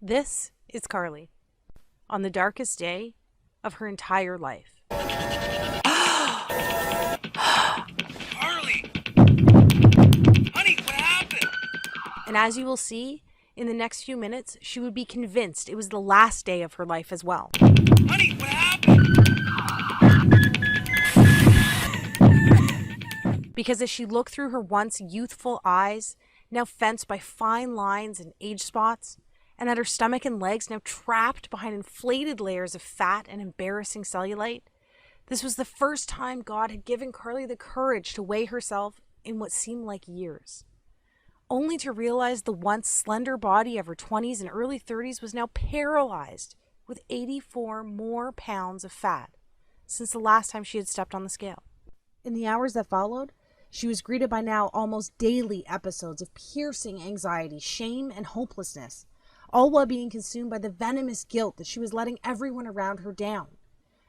This is Carly on the darkest day of her entire life. Carly! Honey, what happened? And as you will see, in the next few minutes, she would be convinced it was the last day of her life as well. Honey, what happened? Because as she looked through her once youthful eyes, now fenced by fine lines and age spots, and at her stomach and legs now trapped behind inflated layers of fat and embarrassing cellulite, this was the first time God had given Carly the courage to weigh herself in what seemed like years, only to realize the once slender body of her 20s and early 30s was now paralyzed with 84 more pounds of fat since the last time she had stepped on the scale. In the hours that followed, she was greeted by now almost daily episodes of piercing anxiety, shame, and hopelessness, all while being consumed by the venomous guilt that she was letting everyone around her down.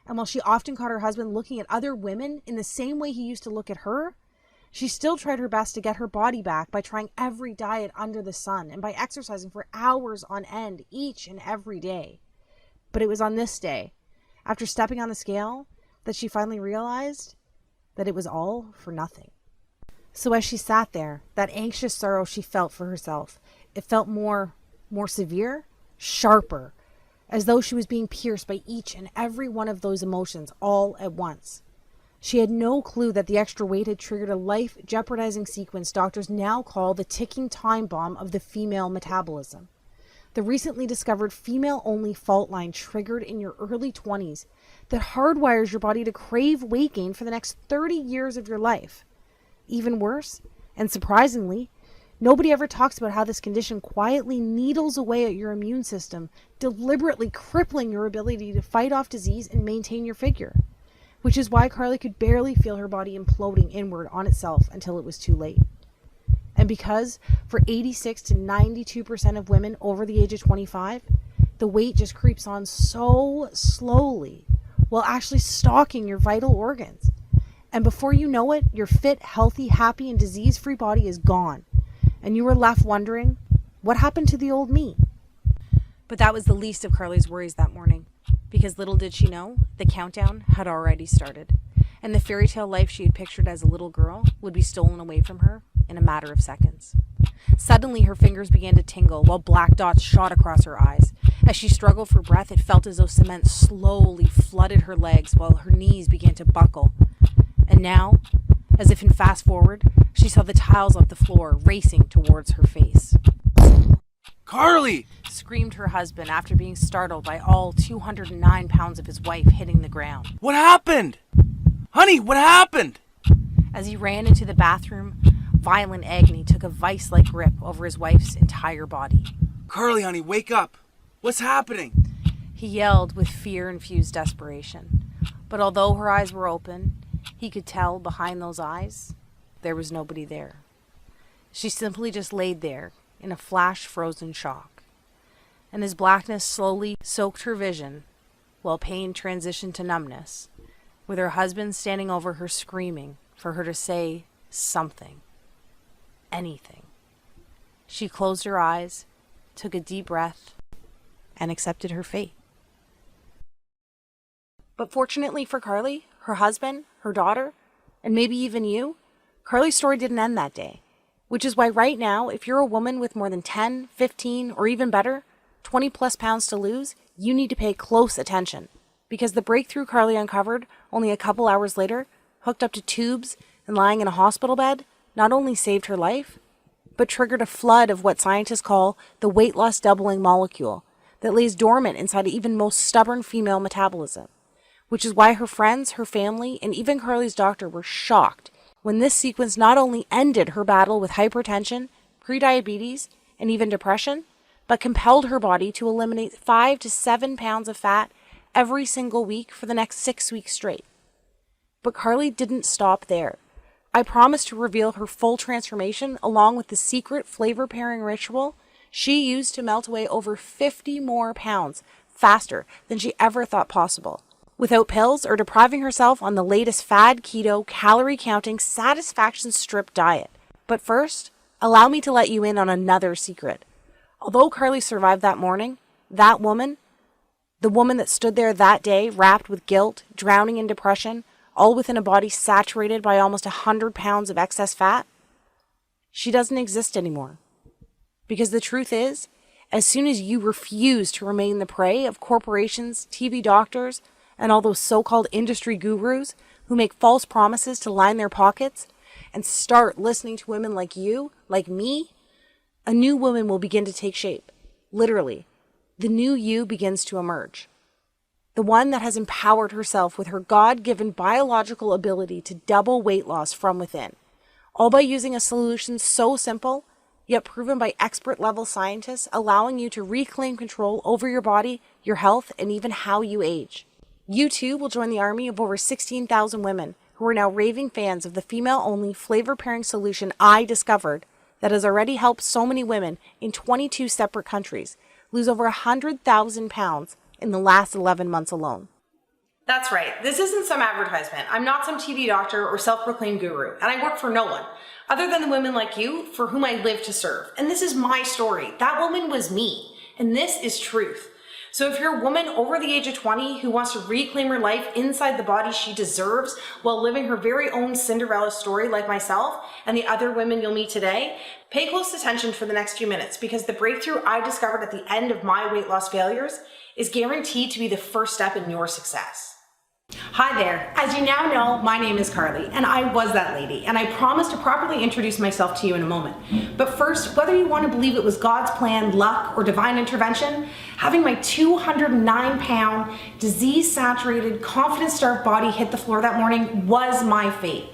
And while she often caught her husband looking at other women in the same way he used to look at her, she still tried her best to get her body back by trying every diet under the sun and by exercising for hours on end each and every day. But it was on this day, after stepping on the scale, that she finally realized that it was all for nothing. So as she sat there, that anxious sorrow she felt for herself, it felt more severe, sharper, as though she was being pierced by each and every one of those emotions all at once. She had no clue that the extra weight had triggered a life-jeopardizing sequence doctors now call the ticking time bomb of the female metabolism. The recently discovered female-only fault line triggered in your early 20s that hardwires your body to crave weight gain for the next 30 years of your life. Even worse, and surprisingly, nobody ever talks about how this condition quietly needles away at your immune system, deliberately crippling your ability to fight off disease and maintain your figure. Which is why Carly could barely feel her body imploding inward on itself until it was too late. And because for 86 to 92% of women over the age of 25, the weight just creeps on so slowly while actually stalking your vital organs. And before you know it, your fit, healthy, happy, and disease-free body is gone. And you were left wondering, what happened to the old me? But that was the least of Carly's worries that morning, because little did she know, the countdown had already started, and the fairy tale life she had pictured as a little girl would be stolen away from her in a matter of seconds. Suddenly, her fingers began to tingle while black dots shot across her eyes. As she struggled for breath, it felt as though cement slowly flooded her legs while her knees began to buckle. And now, as if in fast forward, she saw the tiles of the floor racing towards her face. Carly! Screamed her husband after being startled by all 209 pounds of his wife hitting the ground. What happened? Honey, what happened? As he ran into the bathroom, violent agony took a vice-like grip over his wife's entire body. Carly, honey, wake up. What's happening? He yelled with fear-infused desperation. But although her eyes were open, he could tell behind those eyes, there was nobody there. She simply just laid there in a flash-frozen shock. And as blackness slowly soaked her vision, while pain transitioned to numbness, with her husband standing over her screaming for her to say something, anything. She closed her eyes, took a deep breath, and accepted her fate. But fortunately for Carly, her husband, her daughter, and maybe even you, Carly's story didn't end that day. Which is why right now, if you're a woman with more than 10, 15, or even better, 20 plus pounds to lose, you need to pay close attention. Because the breakthrough Carly uncovered only a couple hours later, hooked up to tubes and lying in a hospital bed, not only saved her life, but triggered a flood of what scientists call the weight loss doubling molecule that lays dormant inside even most stubborn female metabolism. Which is why her friends, her family, and even Carly's doctor were shocked when this sequence not only ended her battle with hypertension, prediabetes, and even depression, but compelled her body to eliminate 5 to 7 pounds of fat every single week for the next 6 weeks straight. But Carly didn't stop there. I promised to reveal her full transformation along with the secret flavor pairing ritual she used to melt away over 50 more pounds faster than she ever thought possible, without pills or depriving herself on the latest fad keto, calorie-counting, satisfaction strip diet. But first, allow me to let you in on another secret. Although Carly survived that morning, That woman, the woman that stood there that day, wrapped with guilt, drowning in depression, all within a body saturated by almost 100 pounds of excess fat, she doesn't exist anymore. Because the truth is, as soon as you refuse to remain the prey of corporations, TV doctors, and all those so-called industry gurus who make false promises to line their pockets, and start listening to women like you, like me, a new woman will begin to take shape. Literally, the new you begins to emerge. The one that has empowered herself with her God-given biological ability to double weight loss from within, all by using a solution so simple, yet proven by expert-level scientists, allowing you to reclaim control over your body, your health, and even how you age. You too will join the army of over 16,000 women who are now raving fans of the female-only flavor-pairing solution I discovered that has already helped so many women in 22 separate countries lose over 100,000 pounds in the last 11 months alone. That's right. This isn't some advertisement. I'm not some TV doctor or self-proclaimed guru, and I work for no one other than the women like you for whom I live to serve. And this is my story. That woman was me, and this is truth. So if you're a woman over the age of 20 who wants to reclaim her life inside the body she deserves while living her very own Cinderella story like myself and the other women you'll meet today, pay close attention for the next few minutes, because the breakthrough I discovered at the end of my weight loss failures is guaranteed to be the first step in your success. Hi there. As you now know, my name is Carly, and I was that lady, and I promise to properly introduce myself to you in a moment. But first, whether you want to believe it was God's plan, luck, or divine intervention, having my 209-pound, disease-saturated, confidence-starved body hit the floor that morning was my fate.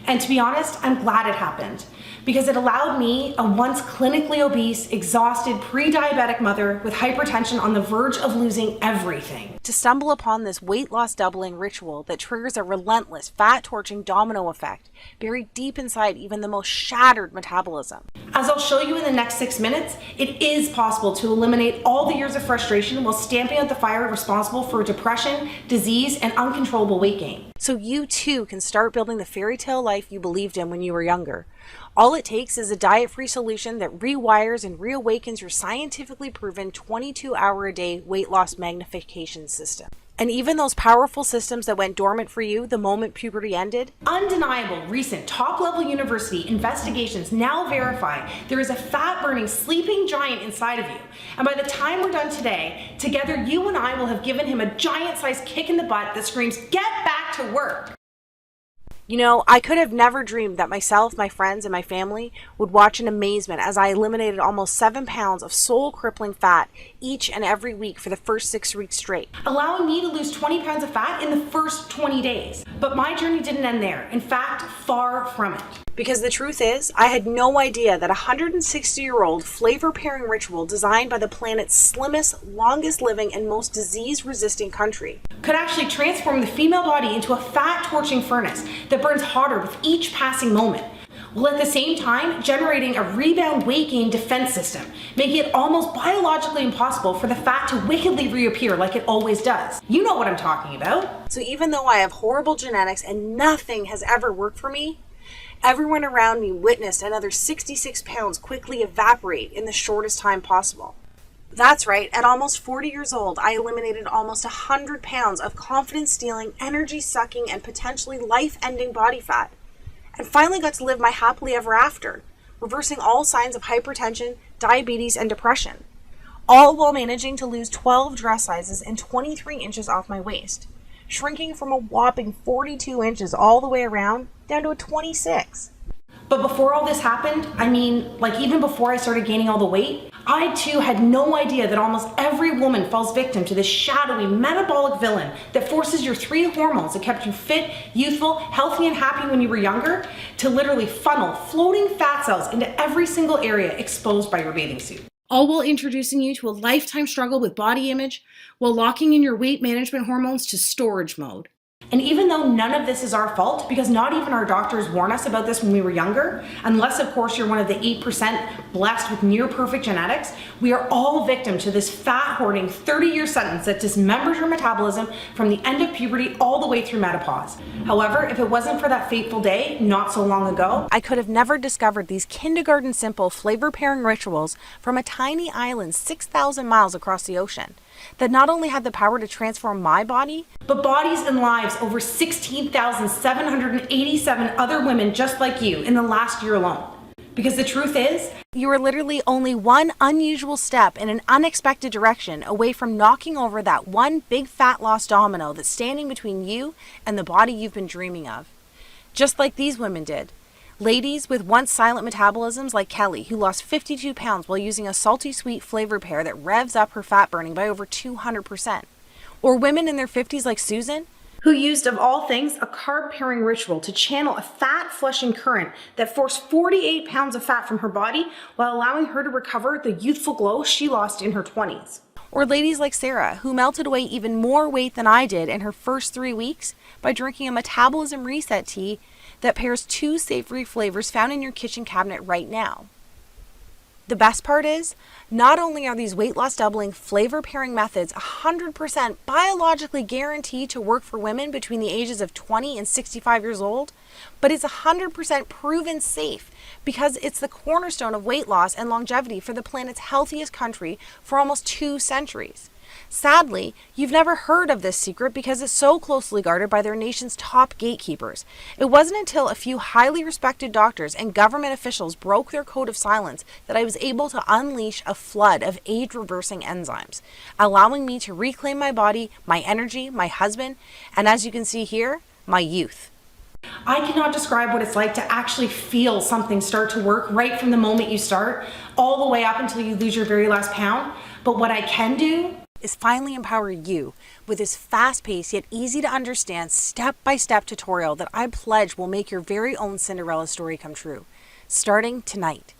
And to be honest, I'm glad it happened, because it allowed me, a once clinically obese, exhausted, pre-diabetic mother with hypertension on the verge of losing everything, to stumble upon this weight loss doubling ritual that triggers a relentless, fat-torching domino effect buried deep inside even the most shattered metabolism. As I'll show you in the next 6 minutes, it is possible to eliminate all the years of frustration while stamping out the fire responsible for depression, disease, and uncontrollable weight gain. So you too can start building the fairy tale life you believed in when you were younger. All it takes is a diet-free solution that rewires and reawakens your scientifically proven 22-hour-a-day weight loss magnification system. And even those powerful systems that went dormant for you the moment puberty ended? Undeniable recent top-level university investigations now verify there is a fat-burning sleeping giant inside of you. And by the time we're done today, together you and I will have given him a giant-sized kick in the butt that screams, "Get back to work!" You know, I could have never dreamed that myself, my friends, and my family would watch in amazement as I eliminated almost 7 pounds of soul-crippling fat each and every week for the first 6 weeks straight, allowing me to lose 20 pounds of fat in the first 20 days. But my journey didn't end there. In fact, far from it. Because the truth is, I had no idea that a 160-year-old flavor-pairing ritual designed by the planet's slimmest, longest-living, and most disease-resistant country could actually transform the female body into a fat-torching furnace that burns harder with each passing moment, while at the same time generating a rebound weight gain defense system, making it almost biologically impossible for the fat to wickedly reappear like it always does. You know what I'm talking about. So even though I have horrible genetics and nothing has ever worked for me, everyone around me witnessed another 66 pounds quickly evaporate in the shortest time possible. That's right, at almost 40 years old, I eliminated almost 100 pounds of confidence-stealing, energy-sucking, and potentially life-ending body fat, and finally got to live my happily ever after, reversing all signs of hypertension, diabetes, and depression, all while managing to lose 12 dress sizes and 23 inches off my waist, shrinking from a whopping 42 inches all the way around down to a 26. But before all this happened, even before I started gaining all the weight, I too had no idea that almost every woman falls victim to this shadowy metabolic villain that forces your 3 hormones that kept you fit, youthful, healthy, and happy when you were younger to literally funnel floating fat cells into every single area exposed by your bathing suit. All while introducing you to a lifetime struggle with body image while locking in your weight management hormones to storage mode. And even though none of this is our fault, because not even our doctors warn us about this when we were younger, unless of course you're one of the 8% blessed with near perfect genetics, we are all victim to this fat hoarding 30-year sentence that dismembers your metabolism from the end of puberty all the way through menopause. However, if it wasn't for that fateful day not so long ago, I could have never discovered these kindergarten simple flavor pairing rituals from a tiny island 6,000 miles across the ocean that not only had the power to transform my body, but bodies and lives over 16,787 other women just like you in the last year alone. Because the truth is, you are literally only one unusual step in an unexpected direction away from knocking over that one big fat lost domino that's standing between you and the body you've been dreaming of. Just like these women did. Ladies with once silent metabolisms like Kelly, who lost 52 pounds while using a salty sweet flavor pair that revs up her fat burning by over 200%. Or women in their 50s like Susan, who used, of all things, a carb pairing ritual to channel a fat flushing current that forced 48 pounds of fat from her body while allowing her to recover the youthful glow she lost in her 20s. Or ladies like Sarah, who melted away even more weight than I did in her first 3 weeks by drinking a metabolism reset tea that pairs 2 savory flavors found in your kitchen cabinet right now. The best part is, not only are these weight loss doubling flavor pairing methods 100% biologically guaranteed to work for women between the ages of 20 and 65 years old, but it's 100% proven safe because it's the cornerstone of weight loss and longevity for the planet's healthiest country for almost 2 centuries. Sadly, you've never heard of this secret because it's so closely guarded by their nation's top gatekeepers. It wasn't until a few highly respected doctors and government officials broke their code of silence that I was able to unleash a flood of age-reversing enzymes, allowing me to reclaim my body, my energy, my husband, and as you can see here, my youth. I cannot describe what it's like to actually feel something start to work right from the moment you start, all the way up until you lose your very last pound. But what I can do is finally empower you with this fast-paced yet easy to understand step-by-step tutorial that I pledge will make your very own Cinderella story come true, starting tonight.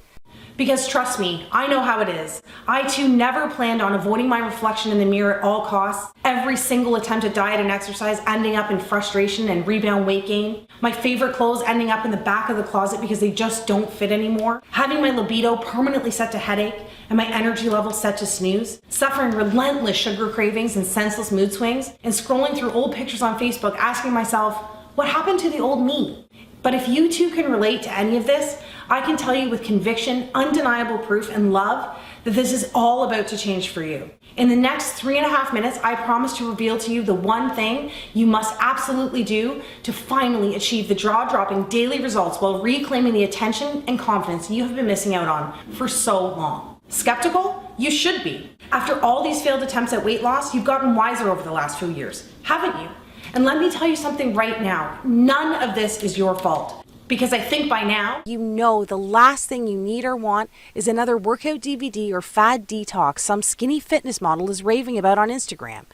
Because trust me, I know how it is. I too never planned on avoiding my reflection in the mirror at all costs. Every single attempt at diet and exercise ending up in frustration and rebound weight gain. My favorite clothes ending up in the back of the closet because they just don't fit anymore. Having my libido permanently set to headache and my energy level set to snooze. Suffering relentless sugar cravings and senseless mood swings. And scrolling through old pictures on Facebook asking myself, what happened to the old me? But if you too can relate to any of this, I can tell you with conviction, undeniable proof, and love that this is all about to change for you. In the next 3.5 minutes, I promise to reveal to you the one thing you must absolutely do to finally achieve the jaw-dropping daily results while reclaiming the attention and confidence you have been missing out on for so long. Skeptical? You should be. After all these failed attempts at weight loss, you've gotten wiser over the last few years, haven't you? And let me tell you something right now, none of this is your fault. Because I think by now, you know the last thing you need or want is another workout DVD or fad detox some skinny fitness model is raving about on Instagram.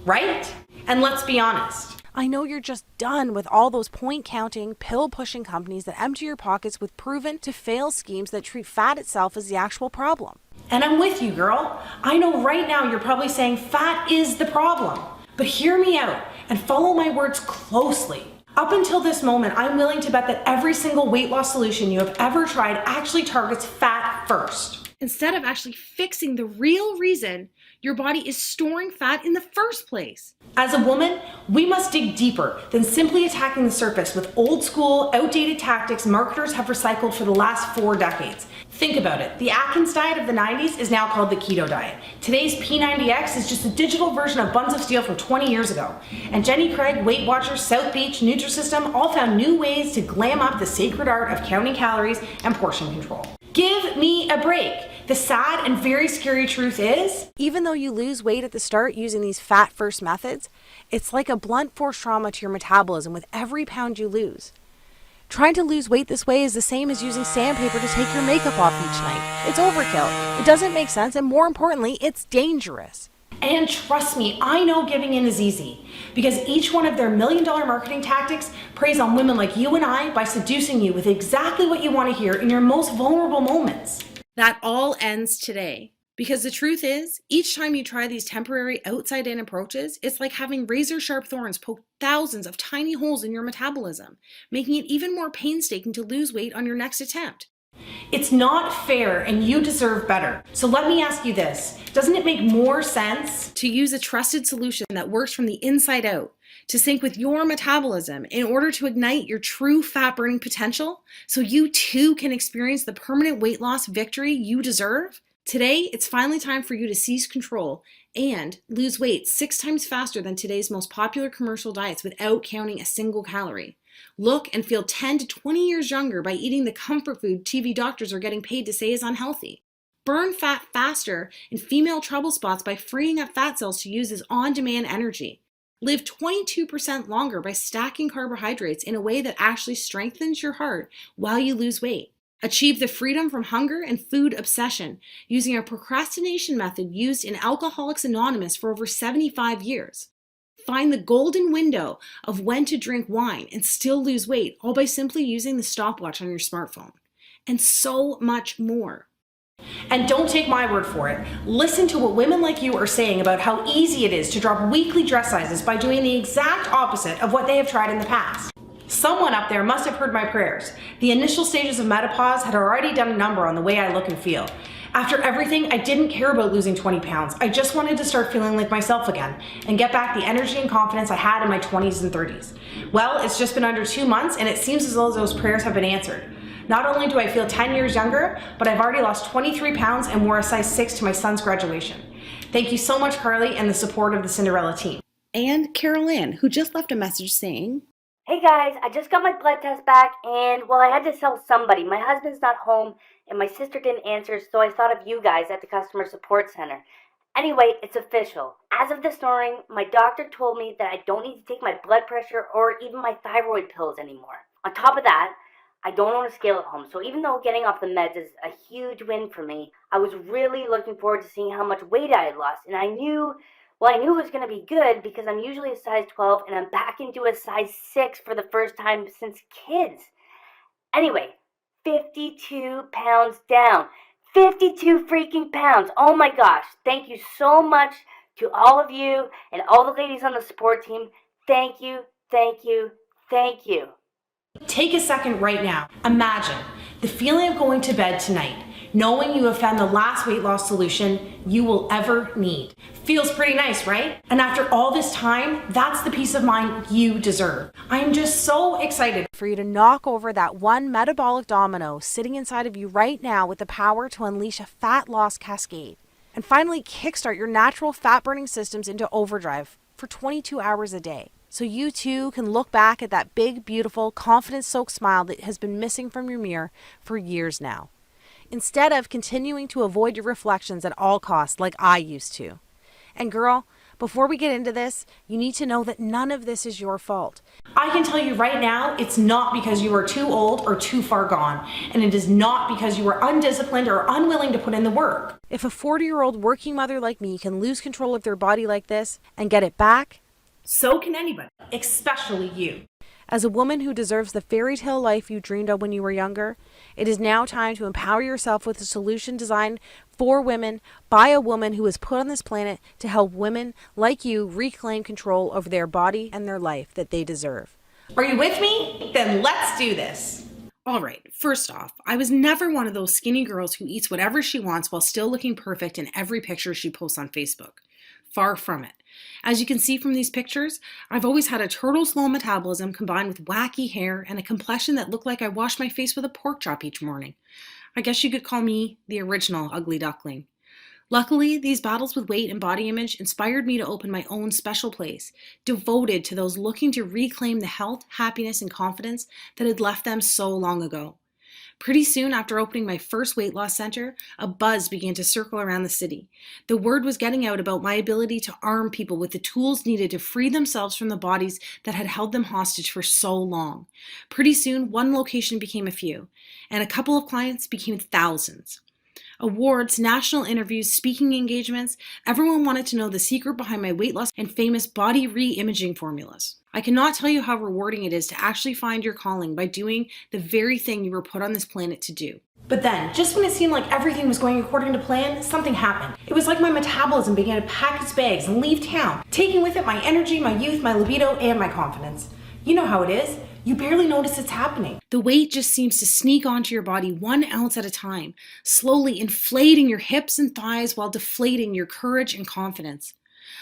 Right? And let's be honest. I know you're just done with all those point-counting, pill-pushing companies that empty your pockets with proven to fail schemes that treat fat itself as the actual problem. And I'm with you, girl. I know right now you're probably saying fat is the problem. But hear me out and follow my words closely. Up until this moment, I'm willing to bet that every single weight loss solution you have ever tried actually targets fat first, instead of actually fixing the real reason your body is storing fat in the first place. As a woman, we must dig deeper than simply attacking the surface with old school, outdated tactics marketers have recycled for the last 4 decades. Think about it. The Atkins diet of the 90s is now called the keto diet. Today's P90X is just a digital version of Buns of Steel from 20 years ago. And Jenny Craig, Weight Watchers, South Beach, Nutrisystem all found new ways to glam up the sacred art of counting calories and portion control. Give me a break. The sad and very scary truth is, even though you lose weight at the start using these fat-first methods, it's like a blunt force trauma to your metabolism with every pound you lose. Trying to lose weight this way is the same as using sandpaper to take your makeup off each night. It's overkill. It doesn't make sense, and more importantly, it's dangerous. And trust me, I know giving in is easy, because each one of their million-dollar marketing tactics preys on women like you and I by seducing you with exactly what you want to hear in your most vulnerable moments. That all ends today. Because the truth is, each time you try these temporary outside-in approaches, it's like having razor-sharp thorns poke thousands of tiny holes in your metabolism, making it even more painstaking to lose weight on your next attempt. It's not fair and you deserve better. So let me ask you this. Doesn't it make more sense To use a trusted solution that works from the inside out, to sync with your metabolism in order to ignite your true fat-burning potential so you too can experience the permanent weight loss victory you deserve? Today, it's finally time for you to seize control and lose weight 6 times faster than today's most popular commercial diets without counting a single calorie. Look and feel 10 to 20 years younger by eating the comfort food TV doctors are getting paid to say is unhealthy. Burn fat faster in female trouble spots by freeing up fat cells to use as on-demand energy. Live 22% longer by stacking carbohydrates in a way that actually strengthens your heart while you lose weight. Achieve the freedom from hunger and food obsession using a procrastination method used in Alcoholics Anonymous for over 75 years. Find the golden window of when to drink wine and still lose weight, all by simply using the stopwatch on your smartphone. And so much more. And don't take my word for it. Listen to what women like you are saying about how easy it is to drop weekly dress sizes by doing the exact opposite of what they have tried in the past. Someone up there must have heard my prayers. The initial stages of menopause had already done a number on the way I look and feel. After everything, I didn't care about losing 20 pounds. I just wanted to start feeling like myself again and get back the energy and confidence I had in my 20s and 30s. Well, it's just been under 2 months and it seems as though those prayers have been answered. Not only do I feel 10 years younger, but I've already lost 23 pounds and wore a size 6 to my son's graduation. Thank you so much, Carly, and the support of the Cinderella team. And Carol Ann, who just left a message saying, Hey guys, I just got my blood test back and, well, I had to tell somebody. My husband's not home and my sister didn't answer, so I thought of you guys at the customer support center. Anyway, it's official. As of this morning, my doctor told me that I don't need to take my blood pressure or even my thyroid pills anymore. On top of that, I don't own a scale at home, so even though getting off the meds is a huge win for me, I was really looking forward to seeing how much weight I had lost, and I knew it was going to be good because I'm usually a size 12 and I'm back into a size 6 for the first time since kids. Anyway, 52 pounds down. 52 freaking pounds. Oh my gosh. Thank you so much to all of you and all the ladies on the support team. Thank you, thank you, thank you. Take a second right now. Imagine the feeling of going to bed tonight, knowing you have found the last weight loss solution you will ever need. Feels pretty nice, right? And after all this time, that's the peace of mind you deserve. I'm just so excited For you to knock over that one metabolic domino sitting inside of you right now with the power to unleash a fat loss cascade. And finally kickstart your natural fat burning systems into overdrive for 22 hours a day. So you too can look back at that big, beautiful, confidence-soaked smile that has been missing from your mirror for years now, instead of continuing to avoid your reflections at all costs like I used to. And girl, before we get into this, you need to know that none of this is your fault. I can tell you right now, it's not because you are too old or too far gone. And it is not because you are undisciplined or unwilling to put in the work. If a 40-year-old working mother like me can lose control of their body like this and get it back, So can anybody, especially you. as a woman who deserves the fairy tale life you dreamed of when you were younger, it is now time to empower yourself with a solution designed for women by a woman who was put on this planet to help women like you reclaim control over their body and their life that they deserve. Are you with me? Then let's do this. all right, first off, I was never one of those skinny girls who eats whatever she wants while still looking perfect in every picture she posts on Facebook. Far from it. As you can see from these pictures, I've always had a turtle slow metabolism combined with wacky hair and a complexion that looked like I washed my face with a pork chop each morning. I guess you could call me the original ugly duckling. Luckily, these battles with weight and body image inspired me to open my own special place, devoted to those looking to reclaim the health, happiness, and confidence that had left them so long ago. Pretty soon after opening my first weight loss center, a buzz began to circle around the city. The word was getting out about my ability to arm people with the tools needed to free themselves from the bodies that had held them hostage for so long. Pretty soon, one location became a few, and a couple of clients became thousands. Awards, national interviews, speaking engagements, everyone wanted to know the secret behind my weight loss and famous body re-imaging formulas. I cannot tell you how rewarding it is to actually find your calling by doing the very thing you were put on this planet to do. But then, just when it seemed like everything was going according to plan, something happened. It was like my metabolism began to pack its bags and leave town, taking with it my energy, my youth, my libido, and my confidence. You know how it is. You barely notice it's happening. The weight just seems to sneak onto your body 1 ounce at a time, slowly inflating your hips and thighs while deflating your courage and confidence.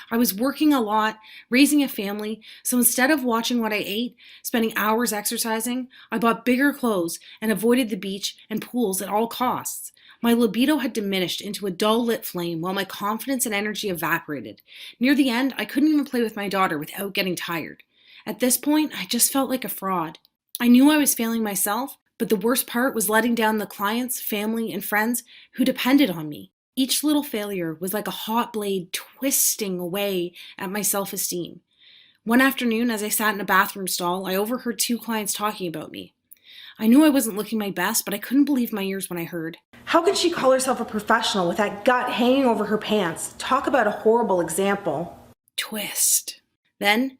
I was working a lot, raising a family, so instead of watching what I ate, spending hours exercising, I bought bigger clothes and avoided the beach and pools at all costs. My libido had diminished into a dull lit flame while my confidence and energy evaporated. Near the end, I couldn't even play with my daughter without getting tired. At this point, I just felt like a fraud. I knew I was failing myself, but the worst part was letting down the clients, family, and friends who depended on me. Each little failure was like a hot blade twisting away at my self-esteem. One afternoon, as I sat in a bathroom stall, I overheard 2 clients talking about me. I knew I wasn't looking my best, but I couldn't believe my ears when I heard. How could she call herself a professional with that gut hanging over her pants? Talk about a horrible example. Twist. Then,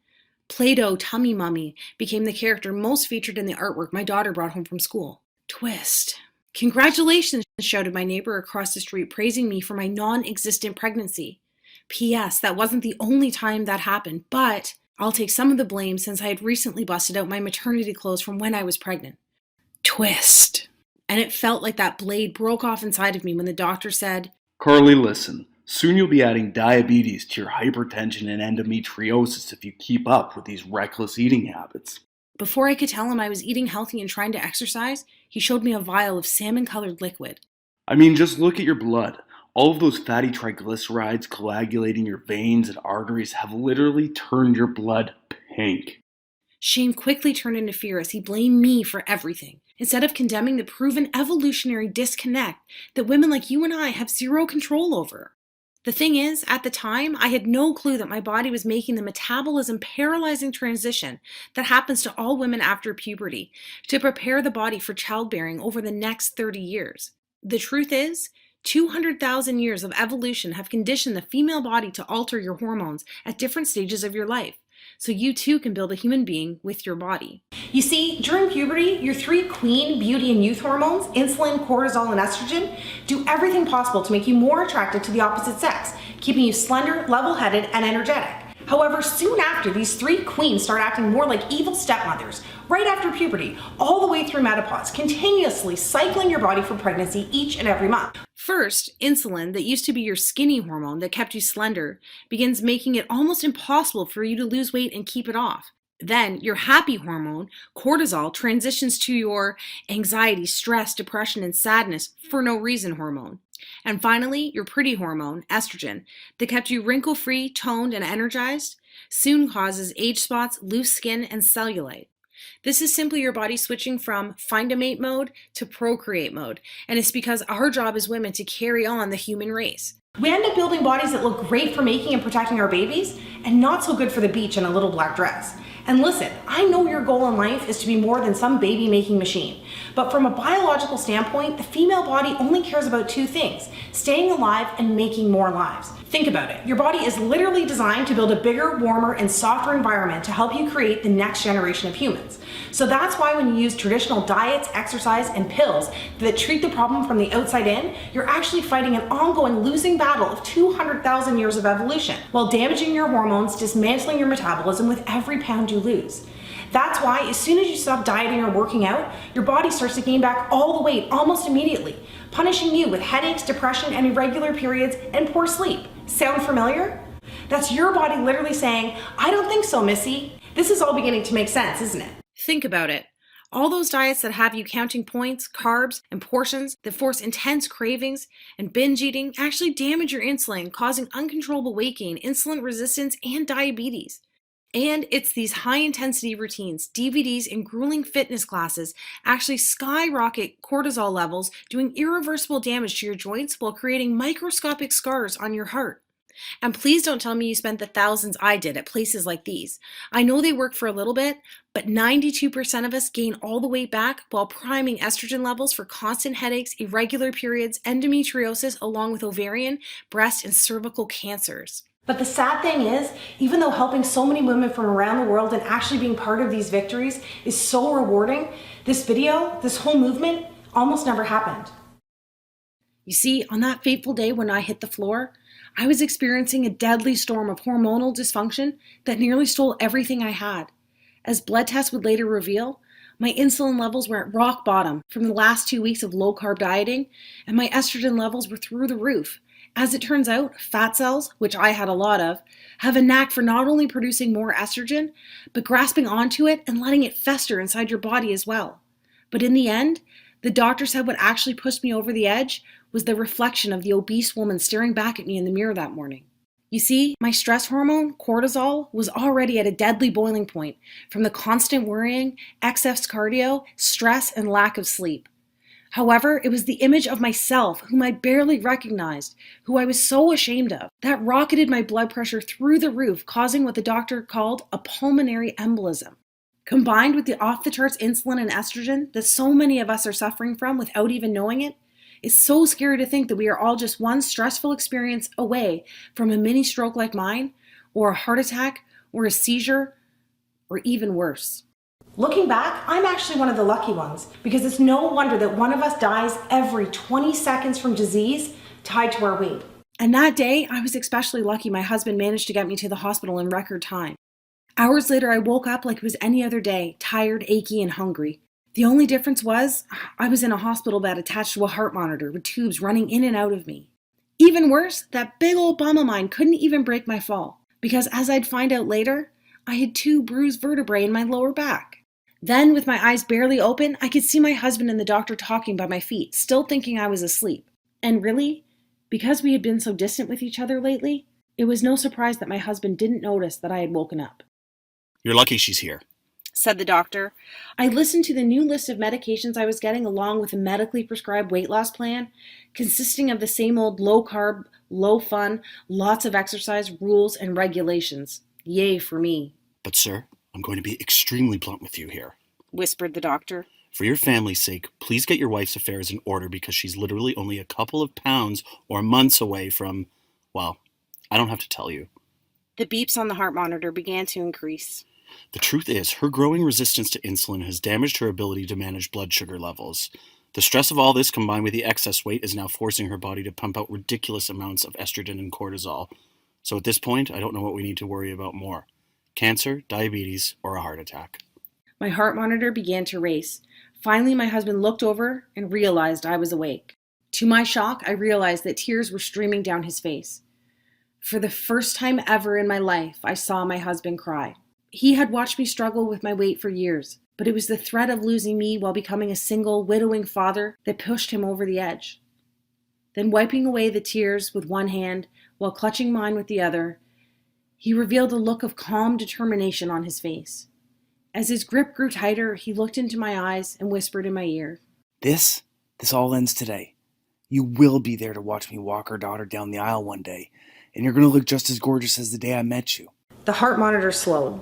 Play-Doh Tummy Mummy became the character most featured in the artwork my daughter brought home from school. Twist. Congratulations, shouted my neighbor across the street, praising me for my non-existent pregnancy. P.S. That wasn't the only time that happened, but I'll take some of the blame since I had recently busted out my maternity clothes from when I was pregnant. Twist. And it felt like that blade broke off inside of me when the doctor said, Carly, listen. Soon you'll be adding diabetes to your hypertension and endometriosis if you keep up with these reckless eating habits. Before I could tell him I was eating healthy and trying to exercise, he showed me a vial of salmon-colored liquid. I mean, just look at your blood. All of those fatty triglycerides coagulating your veins and arteries have literally turned your blood pink. Shame quickly turned into fear as he blamed me for everything, instead of condemning the proven evolutionary disconnect that women like you and I have zero control over. The thing is, at the time, I had no clue that my body was making the metabolism paralyzing transition that happens to all women after puberty to prepare the body for childbearing over the next 30 years. The truth is, 200,000 years of evolution have conditioned the female body to alter your hormones at different stages of your life, so you too can build a human being with your body. You see, during puberty, your 3 queen beauty and youth hormones, insulin, cortisol, and estrogen, do everything possible to make you more attracted to the opposite sex, keeping you slender, level-headed, and energetic. However, soon after, these 3 queens start acting more like evil stepmothers, right after puberty, all the way through menopause, continuously cycling your body for pregnancy each and every month. First, insulin, that used to be your skinny hormone that kept you slender, begins making it almost impossible for you to lose weight and keep it off. Then, your happy hormone, cortisol, transitions to your anxiety, stress, depression, and sadness for no reason hormone. And finally, your pretty hormone, estrogen, that kept you wrinkle-free, toned, and energized, soon causes age spots, loose skin, and cellulite. This is simply your body switching from find a mate mode to procreate mode, and it's because our job as women to carry on the human race. We end up building bodies that look great for making and protecting our babies, and not so good for the beach in a little black dress. And listen, I know your goal in life is to be more than some baby-making machine, but from a biological standpoint, the female body only cares about 2 things: staying alive and making more lives. Think about it. Your body is literally designed to build a bigger, warmer, and softer environment to help you create the next generation of humans. So that's why when you use traditional diets, exercise, and pills that treat the problem from the outside in, you're actually fighting an ongoing losing battle of 200,000 years of evolution, while damaging your hormones, dismantling your metabolism with every pound you lose. That's why as soon as you stop dieting or working out, your body starts to gain back all the weight almost immediately, punishing you with headaches, depression, and irregular periods and poor sleep. Sound familiar? That's your body literally saying, I don't think so, Missy. This is all beginning to make sense, isn't it? Think about it. All those diets that have you counting points, carbs, and portions that force intense cravings and binge eating actually damage your insulin, causing uncontrollable weight gain, insulin resistance, and diabetes. And it's these high-intensity routines, DVDs, and grueling fitness classes actually skyrocket cortisol levels, doing irreversible damage to your joints while creating microscopic scars on your heart. And please don't tell me you spent the thousands I did at places like these. I know they work for a little bit, but 92% of us gain all the weight back while priming estrogen levels for constant headaches, irregular periods, endometriosis, along with ovarian, breast, and cervical cancers. But the sad thing is, even though helping so many women from around the world and actually being part of these victories is so rewarding, this video, this whole movement, almost never happened. You see, on that fateful day when I hit the floor, I was experiencing a deadly storm of hormonal dysfunction that nearly stole everything I had. As blood tests would later reveal, my insulin levels were at rock bottom from the last 2 weeks of low-carb dieting, and my estrogen levels were through the roof. As it turns out, fat cells, which I had a lot of, have a knack for not only producing more estrogen, but grasping onto it and letting it fester inside your body as well. But in the end, the doctor said what actually pushed me over the edge was the reflection of the obese woman staring back at me in the mirror that morning. You see, my stress hormone, cortisol, was already at a deadly boiling point from the constant worrying, excess cardio, stress, and lack of sleep. However, it was the image of myself, whom I barely recognized, who I was so ashamed of, that rocketed my blood pressure through the roof, causing what the doctor called a pulmonary embolism. Combined with the off-the-charts insulin and estrogen that so many of us are suffering from without even knowing it, it's so scary to think that we are all just one stressful experience away from a mini stroke like mine, or a heart attack, or a seizure, or even worse. Looking back, I'm actually one of the lucky ones, because it's no wonder that one of us dies every 20 seconds from disease tied to our weight. And that day, I was especially lucky my husband managed to get me to the hospital in record time. Hours later, I woke up like it was any other day, tired, achy, and hungry. The only difference was, I was in a hospital bed attached to a heart monitor with tubes running in and out of me. Even worse, that big old bum of mine couldn't even break my fall, because as I'd find out later, I had 2 bruised vertebrae in my lower back. Then, with my eyes barely open, I could see my husband and the doctor talking by my feet, still thinking I was asleep. And really, because we had been so distant with each other lately, it was no surprise that my husband didn't notice that I had woken up. You're lucky she's here, said the doctor. I listened to the new list of medications I was getting along with a medically prescribed weight loss plan, consisting of the same old low carb, low fun, lots of exercise, rules, and regulations. Yay for me. But sir, I'm going to be extremely blunt with you here, whispered the doctor. For your family's sake, please get your wife's affairs in order because she's literally only a couple of pounds or months away from, well, I don't have to tell you. The beeps on the heart monitor began to increase. The truth is, her growing resistance to insulin has damaged her ability to manage blood sugar levels. The stress of all this combined with the excess weight is now forcing her body to pump out ridiculous amounts of estrogen and cortisol. So at this point, I don't know what we need to worry about more. Cancer, diabetes, or a heart attack. My heart monitor began to race. Finally, my husband looked over and realized I was awake. To my shock, I realized that tears were streaming down his face. For the first time ever in my life, I saw my husband cry. He had watched me struggle with my weight for years, but it was the threat of losing me while becoming a single, widowing father that pushed him over the edge. Then, wiping away the tears with one hand while clutching mine with the other, he revealed a look of calm determination on his face. As his grip grew tighter, he looked into my eyes and whispered in my ear, This all ends today. You will be there to watch me walk our daughter down the aisle one day, and you're going to look just as gorgeous as the day I met you. The heart monitor slowed.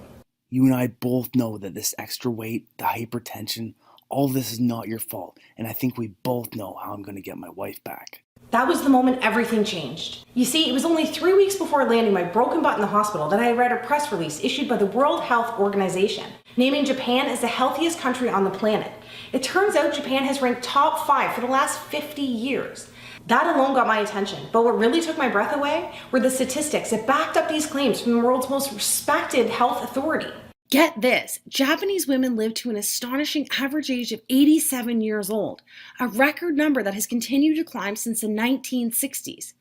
You and I both know that this extra weight, the hypertension, all of this is not your fault, and I think we both know how I'm going to get my wife back. That was the moment everything changed. You see, it was only 3 weeks before landing my broken butt in the hospital that I read a press release issued by the World Health Organization, naming Japan as the healthiest country on the planet. It turns out Japan has ranked top 5 for the last 50 years. That alone got my attention, but what really took my breath away were the statistics that backed up these claims from the world's most respected health authority. Get this, Japanese women live to an astonishing average age of 87 years old, a record number that has continued to climb since the 1960s.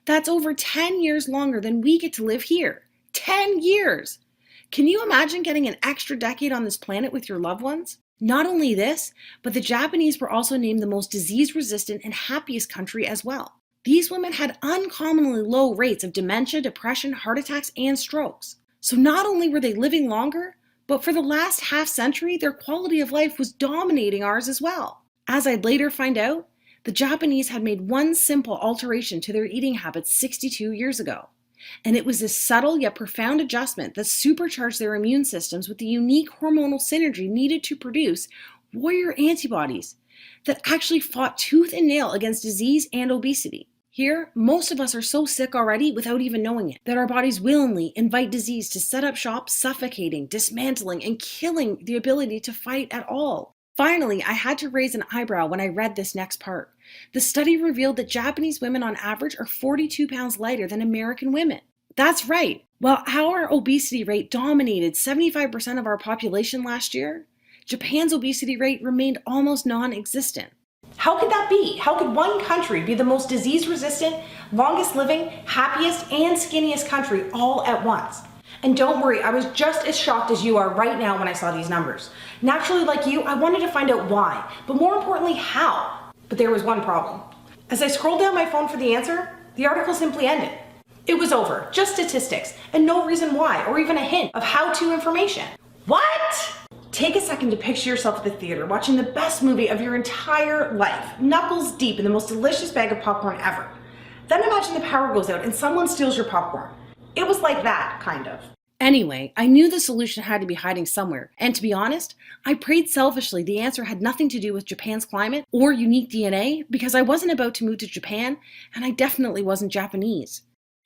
That's over 10 years longer than we get to live here. 10 years! Can you imagine getting an extra decade on this planet with your loved ones? Not only this, but the Japanese were also named the most disease-resistant and happiest country as well. These women had uncommonly low rates of dementia, depression, heart attacks, and strokes. So not only were they living longer, but for the last half century, their quality of life was dominating ours as well. As I'd later find out, the Japanese had made one simple alteration to their eating habits 62 years ago. And it was this subtle yet profound adjustment that supercharged their immune systems with the unique hormonal synergy needed to produce warrior antibodies that actually fought tooth and nail against disease and obesity. Here, most of us are so sick already without even knowing it, that our bodies willingly invite disease to set up shop, suffocating, dismantling, and killing the ability to fight at all. Finally, I had to raise an eyebrow when I read this next part. The study revealed that Japanese women on average are 42 pounds lighter than American women. That's right. While our obesity rate dominated 75% of our population last year, Japan's obesity rate remained almost non-existent. How could that be? How could one country be the most disease resistant, longest living, happiest, and skinniest country all at once? And don't worry, I was just as shocked as you are right now when I saw these numbers. Naturally, like you, I wanted to find out why, but more importantly, how. But there was one problem. As I scrolled down my phone for the answer, the article simply ended. It was over, just statistics, and no reason why, or even a hint of how-to information. What? Take a second to picture yourself at the theater watching the best movie of your entire life, knuckles deep in the most delicious bag of popcorn ever. Then imagine the power goes out and someone steals your popcorn. It was like that, kind of. Anyway, I knew the solution had to be hiding somewhere, and to be honest, I prayed selfishly the answer had nothing to do with Japan's climate or unique DNA because I wasn't about to move to Japan, and I definitely wasn't Japanese.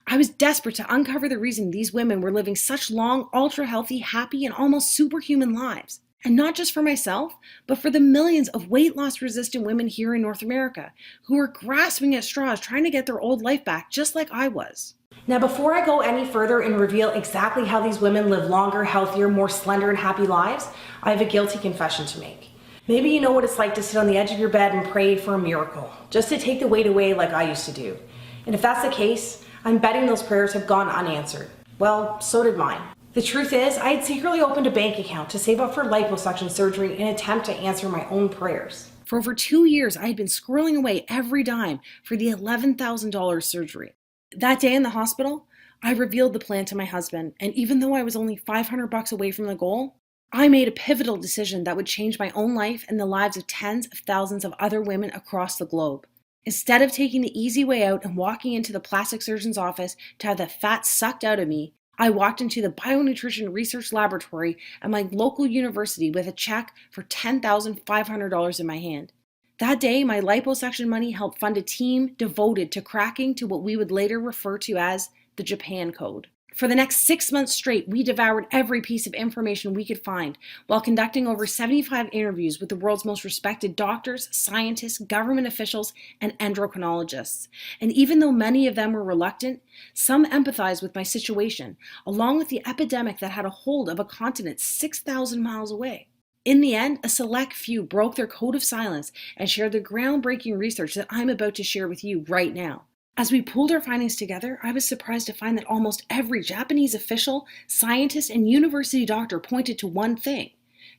I was desperate to uncover the reason these women were living such long, ultra-healthy, happy, and almost superhuman lives. And not just for myself, but for the millions of weight loss resistant women here in North America who are grasping at straws trying to get their old life back just like I was. Now, before I go any further and reveal exactly how these women live longer, healthier, more slender, and happy lives, I have a guilty confession to make. Maybe you know what it's like to sit on the edge of your bed and pray for a miracle, just to take the weight away like I used to do. And if that's the case, I'm betting those prayers have gone unanswered. Well, so did mine. The truth is, I had secretly opened a bank account to save up for liposuction surgery in an attempt to answer my own prayers. For over 2 years, I had been squirreling away every dime for the $11,000 surgery. That day in the hospital, I revealed the plan to my husband, and even though I was only $500 away from the goal, I made a pivotal decision that would change my own life and the lives of tens of thousands of other women across the globe. Instead of taking the easy way out and walking into the plastic surgeon's office to have the fat sucked out of me, I walked into the Bionutrition Research Laboratory at my local university with a check for $10,500 in my hand. That day, my liposuction money helped fund a team devoted to cracking to what we would later refer to as the Japan Code. For the next 6 months straight, we devoured every piece of information we could find while conducting over 75 interviews with the world's most respected doctors, scientists, government officials, and endocrinologists. And even though many of them were reluctant, some empathized with my situation, along with the epidemic that had a hold of a continent 6,000 miles away. In the end, a select few broke their code of silence and shared the groundbreaking research that I'm about to share with you right now. As we pulled our findings together, I was surprised to find that almost every Japanese official, scientist, and university doctor pointed to one thing: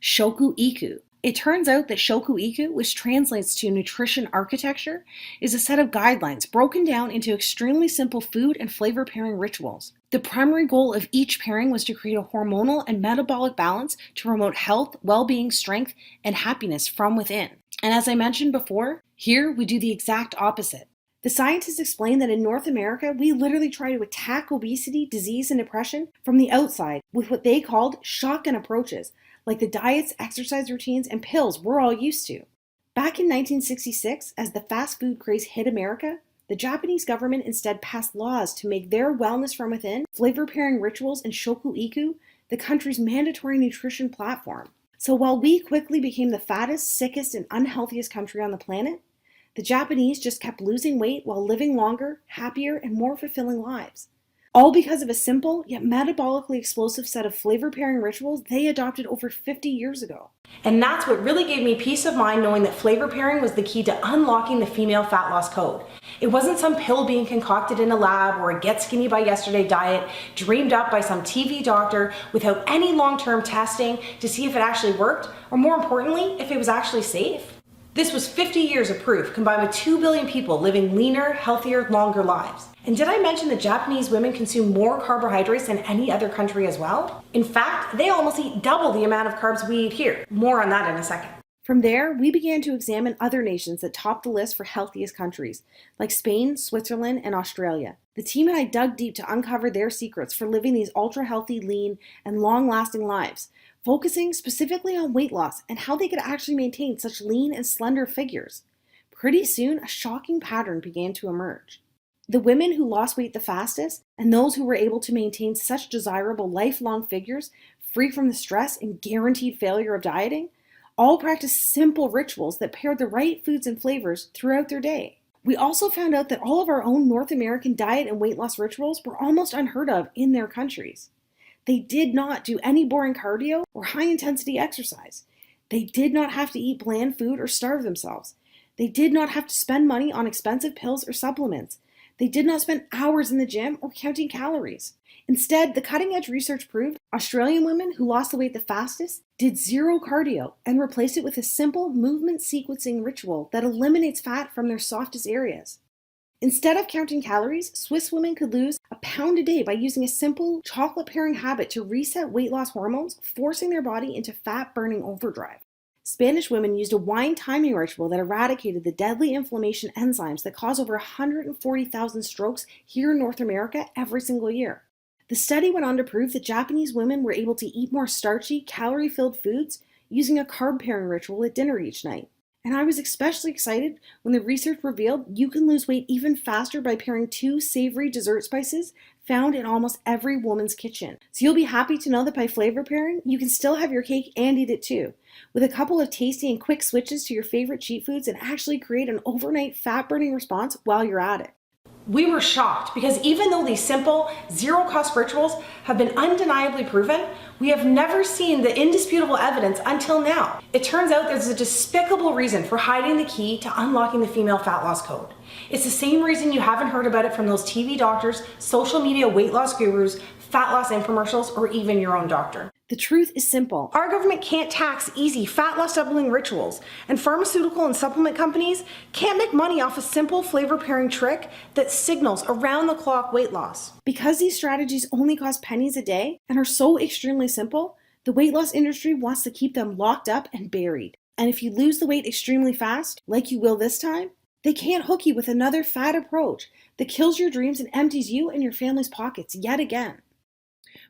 Shoku Iku. It turns out that Shoku Iku, which translates to nutrition architecture, is a set of guidelines broken down into extremely simple food and flavor pairing rituals. The primary goal of each pairing was to create a hormonal and metabolic balance to promote health, well-being, strength, and happiness from within. And as I mentioned before, here we do the exact opposite. The scientists explain that in North America, we literally try to attack obesity, disease, and depression from the outside with what they called shotgun approaches, like the diets, exercise routines, and pills we're all used to. Back in 1966, as the fast food craze hit America, the Japanese government instead passed laws to make their wellness from within, flavor pairing rituals, and Shoku Iku the country's mandatory nutrition platform. So while we quickly became the fattest, sickest, and unhealthiest country on the planet, the Japanese just kept losing weight while living longer, happier, and more fulfilling lives. All because of a simple, yet metabolically explosive set of flavor pairing rituals they adopted over 50 years ago. And that's what really gave me peace of mind, knowing that flavor pairing was the key to unlocking the female fat loss code. It wasn't some pill being concocted in a lab or a get skinny by yesterday diet dreamed up by some TV doctor without any long-term testing to see if it actually worked, or more importantly, if it was actually safe. This was 50 years of proof combined with 2 billion people living leaner, healthier, longer lives. And did I mention that Japanese women consume more carbohydrates than any other country as well? In fact, they almost eat double the amount of carbs we eat here. More on that in a second. From there, we began to examine other nations that topped the list for healthiest countries, like Spain, Switzerland, and Australia. The team and I dug deep to uncover their secrets for living these ultra-healthy, lean, and long-lasting lives, focusing specifically on weight loss and how they could actually maintain such lean and slender figures. Pretty soon, a shocking pattern began to emerge. The women who lost weight the fastest, and those who were able to maintain such desirable lifelong figures, free from the stress and guaranteed failure of dieting, all practiced simple rituals that paired the right foods and flavors throughout their day. We also found out that all of our own North American diet and weight loss rituals were almost unheard of in their countries. They did not do any boring cardio or high-intensity exercise. They did not have to eat bland food or starve themselves. They did not have to spend money on expensive pills or supplements. They did not spend hours in the gym or counting calories. Instead, the cutting-edge research proved Australian women who lost the weight the fastest did zero cardio and replaced it with a simple movement sequencing ritual that eliminates fat from their softest areas. Instead of counting calories, Swiss women could lose a pound a day by using a simple chocolate pairing habit to reset weight loss hormones, forcing their body into fat-burning overdrive. Spanish women used a wine timing ritual that eradicated the deadly inflammation enzymes that cause over 140,000 strokes here in North America every single year. The study went on to prove that Japanese women were able to eat more starchy, calorie-filled foods using a carb pairing ritual at dinner each night. And I was especially excited when the research revealed you can lose weight even faster by pairing 2 savory dessert spices found in almost every woman's kitchen. So you'll be happy to know that by flavor pairing, you can still have your cake and eat it too, with a couple of tasty and quick switches to your favorite cheat foods and actually create an overnight fat-burning response while you're at it. We were shocked because even though these simple, zero-cost rituals have been undeniably proven, we have never seen the indisputable evidence until now. It turns out there's a despicable reason for hiding the key to unlocking the female fat loss code. It's the same reason you haven't heard about it from those TV doctors, social media weight loss gurus, fat loss infomercials, or even your own doctor. The truth is simple. Our government can't tax easy fat loss doubling rituals, and pharmaceutical and supplement companies can't make money off a simple flavor pairing trick that signals around-the-clock weight loss. Because these strategies only cost pennies a day and are so extremely simple, the weight loss industry wants to keep them locked up and buried. And if you lose the weight extremely fast, like you will this time, they can't hook you with another fad approach that kills your dreams and empties you and your family's pockets yet again.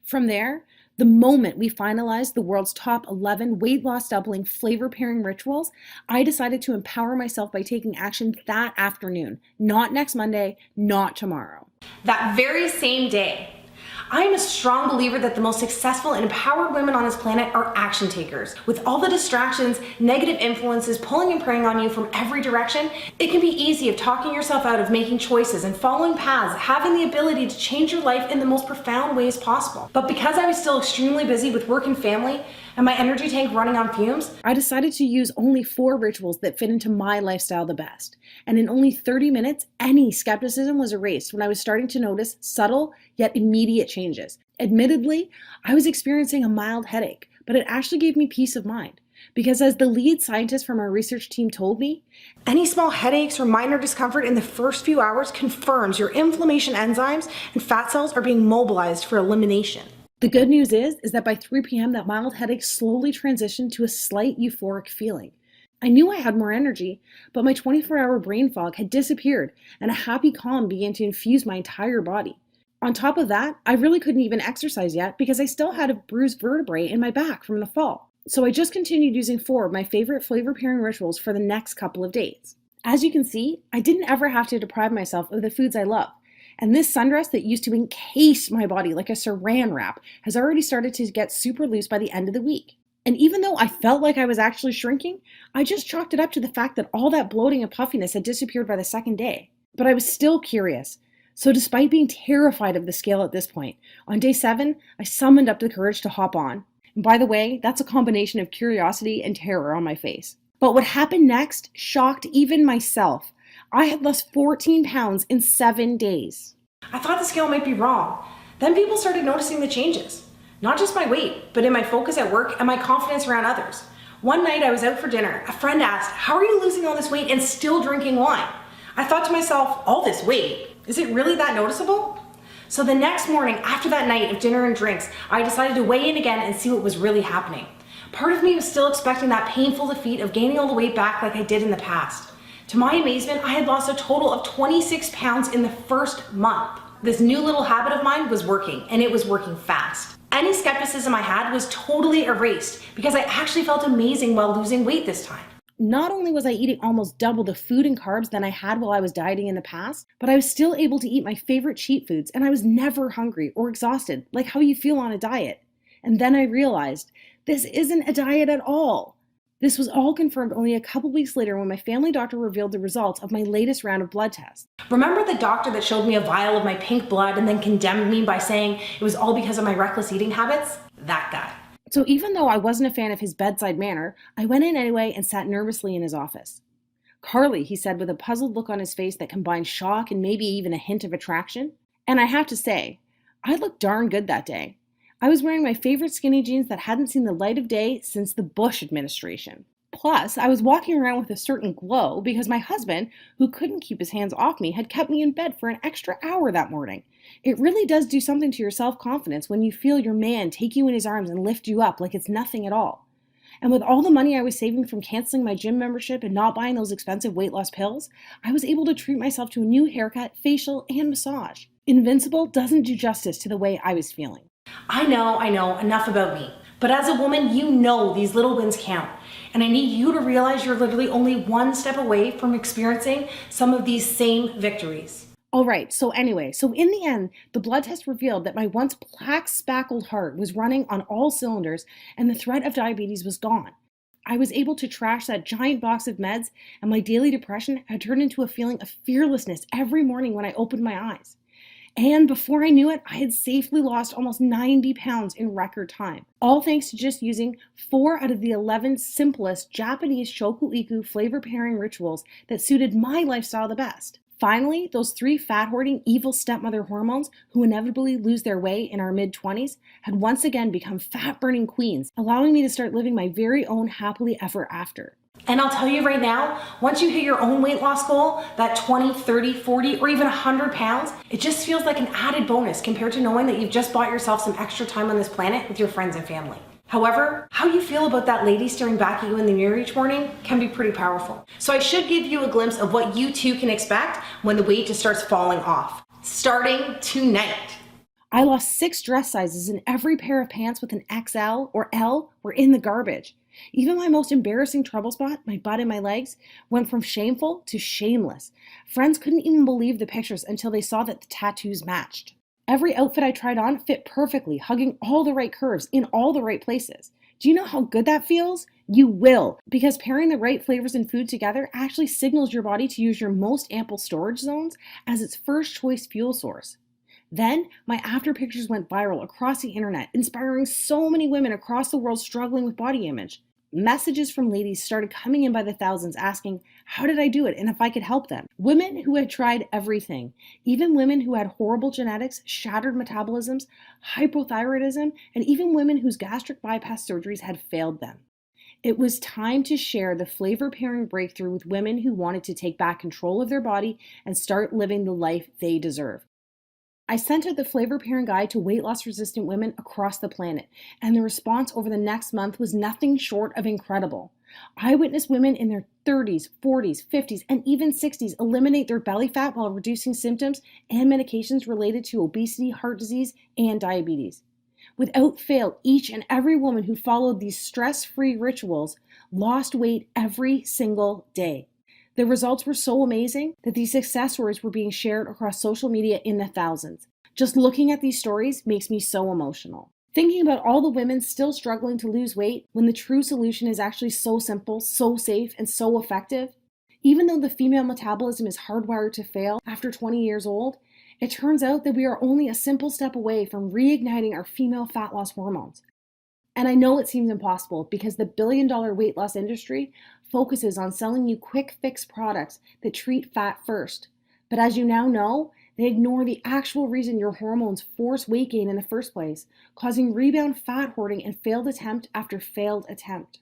From there, the moment we finalized the world's top 11 weight loss doubling flavor pairing rituals, I decided to empower myself by taking action that afternoon, not next Monday, not tomorrow. That very same day. I am a strong believer that the most successful and empowered women on this planet are action takers. With all the distractions, negative influences pulling and preying on you from every direction, it can be easy of talking yourself out of making choices and following paths, having the ability to change your life in the most profound ways possible. But because I was still extremely busy with work and family, and my energy tank running on fumes, I decided to use only 4 rituals that fit into my lifestyle the best. And in only 30 minutes, any skepticism was erased when I was starting to notice subtle yet immediate changes. Admittedly, I was experiencing a mild headache, but it actually gave me peace of mind. Because as the lead scientist from our research team told me, any small headaches or minor discomfort in the first few hours confirms your inflammation enzymes and fat cells are being mobilized for elimination. The good news is that by 3 p.m. that mild headache slowly transitioned to a slight euphoric feeling. I knew I had more energy, but my 24-hour brain fog had disappeared and a happy calm began to infuse my entire body. On top of that, I really couldn't even exercise yet because I still had a bruised vertebrae in my back from the fall. So I just continued using 4 of my favorite flavor pairing rituals for the next couple of days. As you can see, I didn't ever have to deprive myself of the foods I love. And this sundress that used to encase my body like a saran wrap has already started to get super loose by the end of the week. And even though I felt like I was actually shrinking, I just chalked it up to the fact that all that bloating and puffiness had disappeared by the second day. But I was still curious. So despite being terrified of the scale at this point, on day 7, I summoned up the courage to hop on. And by the way, that's a combination of curiosity and terror on my face. But what happened next shocked even myself. I had lost 14 pounds in 7 days. I thought the scale might be wrong. Then people started noticing the changes. Not just my weight, but in my focus at work and my confidence around others. One night I was out for dinner. A friend asked, "How are you losing all this weight and still drinking wine?" I thought to myself, all this weight? Is it really that noticeable? So the next morning, after that night of dinner and drinks, I decided to weigh in again and see what was really happening. Part of me was still expecting that painful defeat of gaining all the weight back like I did in the past. To my amazement, I had lost a total of 26 pounds in the first month. This new little habit of mine was working, and it was working fast. Any skepticism I had was totally erased because I actually felt amazing while losing weight this time. Not only was I eating almost double the food and carbs than I had while I was dieting in the past, but I was still able to eat my favorite cheat foods, and I was never hungry or exhausted, like how you feel on a diet. And then I realized, this isn't a diet at all. This was all confirmed only a couple weeks later when my family doctor revealed the results of my latest round of blood tests. Remember the doctor that showed me a vial of my pink blood and then condemned me by saying it was all because of my reckless eating habits? That guy. So even though I wasn't a fan of his bedside manner, I went in anyway and sat nervously in his office. "Carly," he said with a puzzled look on his face that combined shock and maybe even a hint of attraction. And I have to say, I looked darn good that day. I was wearing my favorite skinny jeans that hadn't seen the light of day since the Bush administration. Plus, I was walking around with a certain glow because my husband, who couldn't keep his hands off me, had kept me in bed for an extra hour that morning. It really does do something to your self-confidence when you feel your man take you in his arms and lift you up like it's nothing at all. And with all the money I was saving from canceling my gym membership and not buying those expensive weight loss pills, I was able to treat myself to a new haircut, facial, and massage. Invincible doesn't do justice to the way I was feeling. I know, enough about me. But as a woman, you know these little wins count. And I need you to realize you're literally only one step away from experiencing some of these same victories. All right, so in the end, the blood test revealed that my once plaque-spackled heart was running on all cylinders and the threat of diabetes was gone. I was able to trash that giant box of meds, and my daily depression had turned into a feeling of fearlessness every morning when I opened my eyes. And before I knew it, I had safely lost almost 90 pounds in record time, all thanks to just using 4 out of the 11 simplest Japanese shoku-iku flavor pairing rituals that suited my lifestyle the best. Finally, those 3 fat-hoarding evil stepmother hormones who inevitably lose their way in our mid-20s had once again become fat-burning queens, allowing me to start living my very own happily ever after. And I'll tell you right now, once you hit your own weight loss goal, that 20, 30, 40, or even 100 pounds, it just feels like an added bonus compared to knowing that you've just bought yourself some extra time on this planet with your friends and family. However, how you feel about that lady staring back at you in the mirror each morning can be pretty powerful. So I should give you a glimpse of what you too can expect when the weight just starts falling off. Starting tonight. I lost 6 dress sizes and every pair of pants with an XL or L were in the garbage. Even my most embarrassing trouble spot, my butt and my legs, went from shameful to shameless. Friends couldn't even believe the pictures until they saw that the tattoos matched. Every outfit I tried on fit perfectly, hugging all the right curves in all the right places. Do you know how good that feels? You will, because pairing the right flavors and food together actually signals your body to use your most ample storage zones as its first choice fuel source. Then, my after pictures went viral across the internet, inspiring so many women across the world struggling with body image. Messages from ladies started coming in by the thousands asking, how did I do it and if I could help them? Women who had tried everything, even women who had horrible genetics, shattered metabolisms, hypothyroidism, and even women whose gastric bypass surgeries had failed them. It was time to share the flavor pairing breakthrough with women who wanted to take back control of their body and start living the life they deserve. I sent out the flavor pairing guide to weight loss resistant women across the planet, and the response over the next month was nothing short of incredible. I witnessed women in their 30s, 40s, 50s, and even 60s eliminate their belly fat while reducing symptoms and medications related to obesity, heart disease, and diabetes. Without fail, each and every woman who followed these stress-free rituals lost weight every single day. The results were so amazing that these success stories were being shared across social media in the thousands. Just looking at these stories makes me so emotional. Thinking about all the women still struggling to lose weight when the true solution is actually so simple, so safe, and so effective. Even though the female metabolism is hardwired to fail after 20 years old, it turns out that we are only a simple step away from reigniting our female fat loss hormones. And I know it seems impossible because the billion-dollar weight loss industry focuses on selling you quick fix products that treat fat first. But as you now know, they ignore the actual reason your hormones force weight gain in the first place, causing rebound fat hoarding and failed attempt after failed attempt.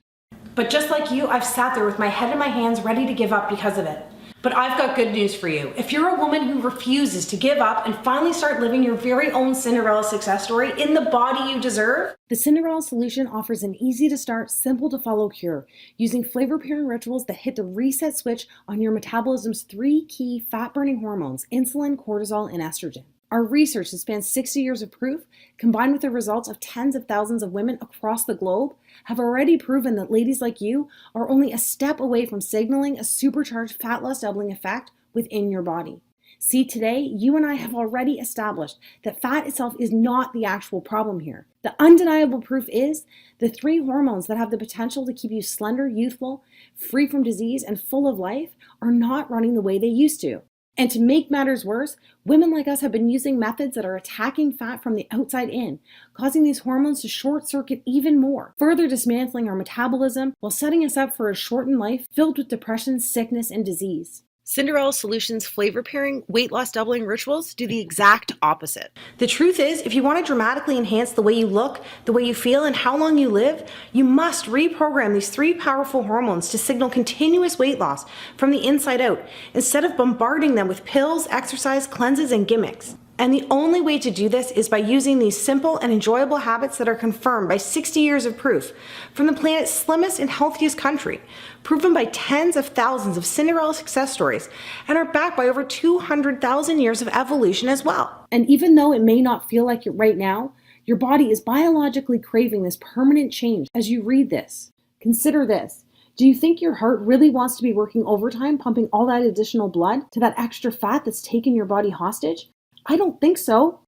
But just like you, I've sat there with my head in my hands ready to give up because of it. But I've got good news for you. If you're a woman who refuses to give up and finally start living your very own Cinderella success story in the body you deserve, the Cinderella Solution offers an easy-to-start, simple-to-follow cure using flavor-pairing rituals that hit the reset switch on your metabolism's 3 key fat-burning hormones, insulin, cortisol, and estrogen. Our research that spans 60 years of proof, combined with the results of tens of thousands of women across the globe, have already proven that ladies like you are only a step away from signaling a supercharged fat loss doubling effect within your body. See, today, you and I have already established that fat itself is not the actual problem here. The undeniable proof is the 3 hormones that have the potential to keep you slender, youthful, free from disease, and full of life are not running the way they used to. And to make matters worse, women like us have been using methods that are attacking fat from the outside in, causing these hormones to short circuit even more, further dismantling our metabolism while setting us up for a shortened life filled with depression, sickness, and disease. Cinderella Solutions flavor pairing weight loss doubling rituals do the exact opposite. The truth is, if you want to dramatically enhance the way you look, the way you feel, and how long you live, you must reprogram these 3 powerful hormones to signal continuous weight loss from the inside out, instead of bombarding them with pills, exercise, cleanses, and gimmicks. And the only way to do this is by using these simple and enjoyable habits that are confirmed by 60 years of proof from the planet's slimmest and healthiest country, proven by tens of thousands of Cinderella success stories, and are backed by over 200,000 years of evolution as well. And even though it may not feel like it right now, your body is biologically craving this permanent change as you read this. Consider this. Do you think your heart really wants to be working overtime, pumping all that additional blood to that extra fat that's taken your body hostage? I don't think so.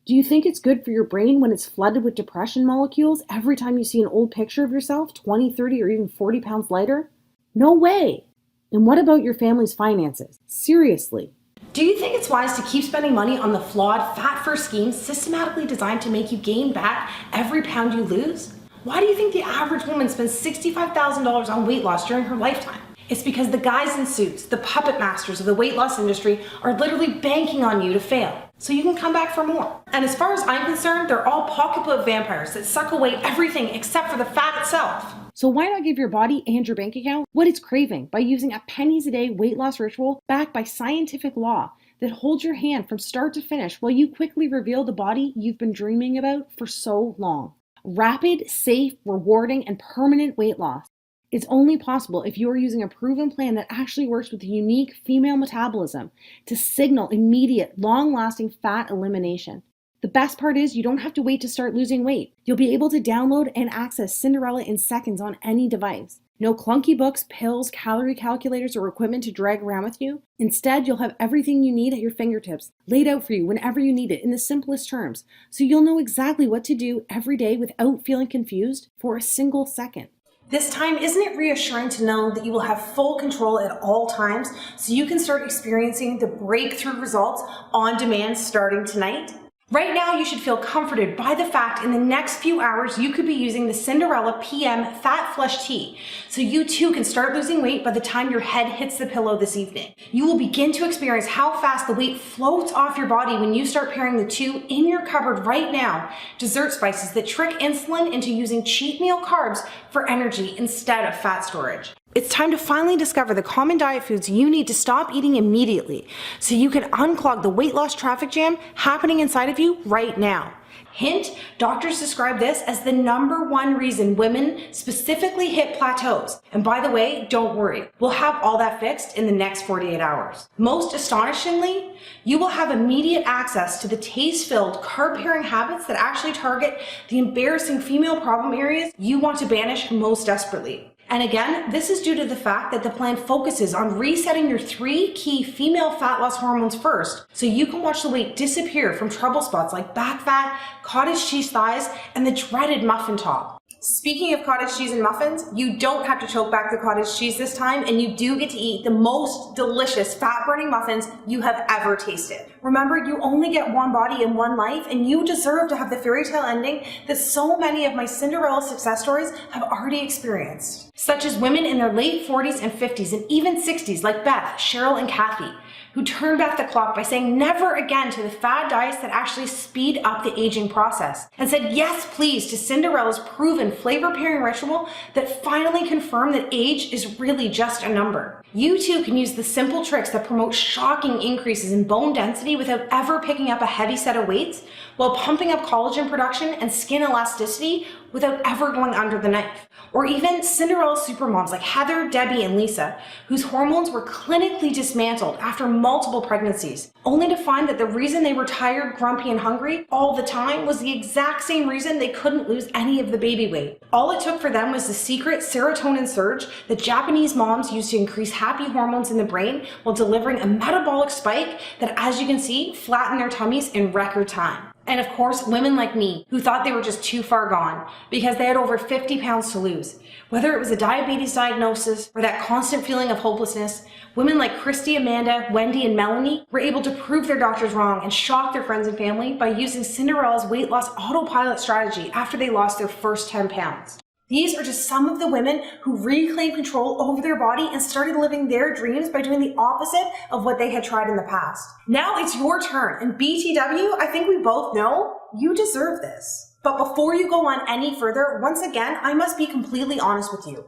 Do you think it's good for your brain when it's flooded with depression molecules every time you see an old picture of yourself 20, 30, or even 40 pounds lighter? No way. And what about your family's finances? Seriously. Do you think it's wise to keep spending money on the flawed, fat-first schemes systematically designed to make you gain back every pound you lose? Why do you think the average woman spends $65,000 on weight loss during her lifetime? It's because the guys in suits, the puppet masters of the weight loss industry, are literally banking on you to fail, so you can come back for more. And as far as I'm concerned, they're all pocketbook vampires that suck away everything except for the fat itself. So why not give your body and your bank account what it's craving by using a pennies a day weight loss ritual backed by scientific law that holds your hand from start to finish while you quickly reveal the body you've been dreaming about for so long? Rapid, safe, rewarding, and permanent weight loss. It's only possible if you are using a proven plan that actually works with the unique female metabolism to signal immediate, long-lasting fat elimination. The best part is you don't have to wait to start losing weight. You'll be able to download and access Cinderella in seconds on any device. No clunky books, pills, calorie calculators, or equipment to drag around with you. Instead, you'll have everything you need at your fingertips, laid out for you whenever you need it in the simplest terms, so you'll know exactly what to do every day without feeling confused for a single second. This time, isn't it reassuring to know that you will have full control at all times so you can start experiencing the breakthrough results on demand starting tonight? Right now, you should feel comforted by the fact in the next few hours you could be using the Cinderella PM Fat Flush Tea, so you too can start losing weight by the time your head hits the pillow this evening. You will begin to experience how fast the weight floats off your body when you start pairing the 2 in your cupboard right now, dessert spices that trick insulin into using cheat meal carbs for energy instead of fat storage. It's time to finally discover the common diet foods you need to stop eating immediately so you can unclog the weight loss traffic jam happening inside of you right now. Hint, doctors describe this as the #1 reason women specifically hit plateaus. And by the way, don't worry, we'll have all that fixed in the next 48 hours. Most astonishingly, you will have immediate access to the taste-filled, carb-pairing habits that actually target the embarrassing female problem areas you want to banish most desperately. And again, this is due to the fact that the plan focuses on resetting your 3 key female fat loss hormones first, so you can watch the weight disappear from trouble spots like back fat, cottage cheese thighs, and the dreaded muffin top. Speaking of cottage cheese and muffins, you don't have to choke back the cottage cheese this time, and you do get to eat the most delicious fat-burning muffins you have ever tasted. Remember, you only get one body and one life, and you deserve to have the fairy tale ending that so many of my Cinderella success stories have already experienced, such as women in their late 40s and 50s and even 60s like Beth, Cheryl, and Kathy, who turned back the clock by saying never again to the fad diets that actually speed up the aging process, and said yes please to Cinderella's proven flavor pairing ritual that finally confirmed that age is really just a number. You too can use the simple tricks that promote shocking increases in bone density without ever picking up a heavy set of weights, while pumping up collagen production and skin elasticity without ever going under the knife. Or even Cinderella supermoms like Heather, Debbie, and Lisa, whose hormones were clinically dismantled after multiple pregnancies, only to find that the reason they were tired, grumpy, and hungry all the time was the exact same reason they couldn't lose any of the baby weight. All it took for them was the secret serotonin surge that Japanese moms use to increase happy hormones in the brain while delivering a metabolic spike that, as you can see, flattened their tummies in record time. And of course, women like me who thought they were just too far gone because they had over 50 pounds to lose. Whether it was a diabetes diagnosis or that constant feeling of hopelessness, women like Christy, Amanda, Wendy, and Melanie were able to prove their doctors wrong and shock their friends and family by using Cinderella's weight loss autopilot strategy after they lost their first 10 pounds. These are just some of the women who reclaimed control over their body and started living their dreams by doing the opposite of what they had tried in the past. Now it's your turn, and BTW, I think we both know you deserve this. But before you go on any further, once again, I must be completely honest with you.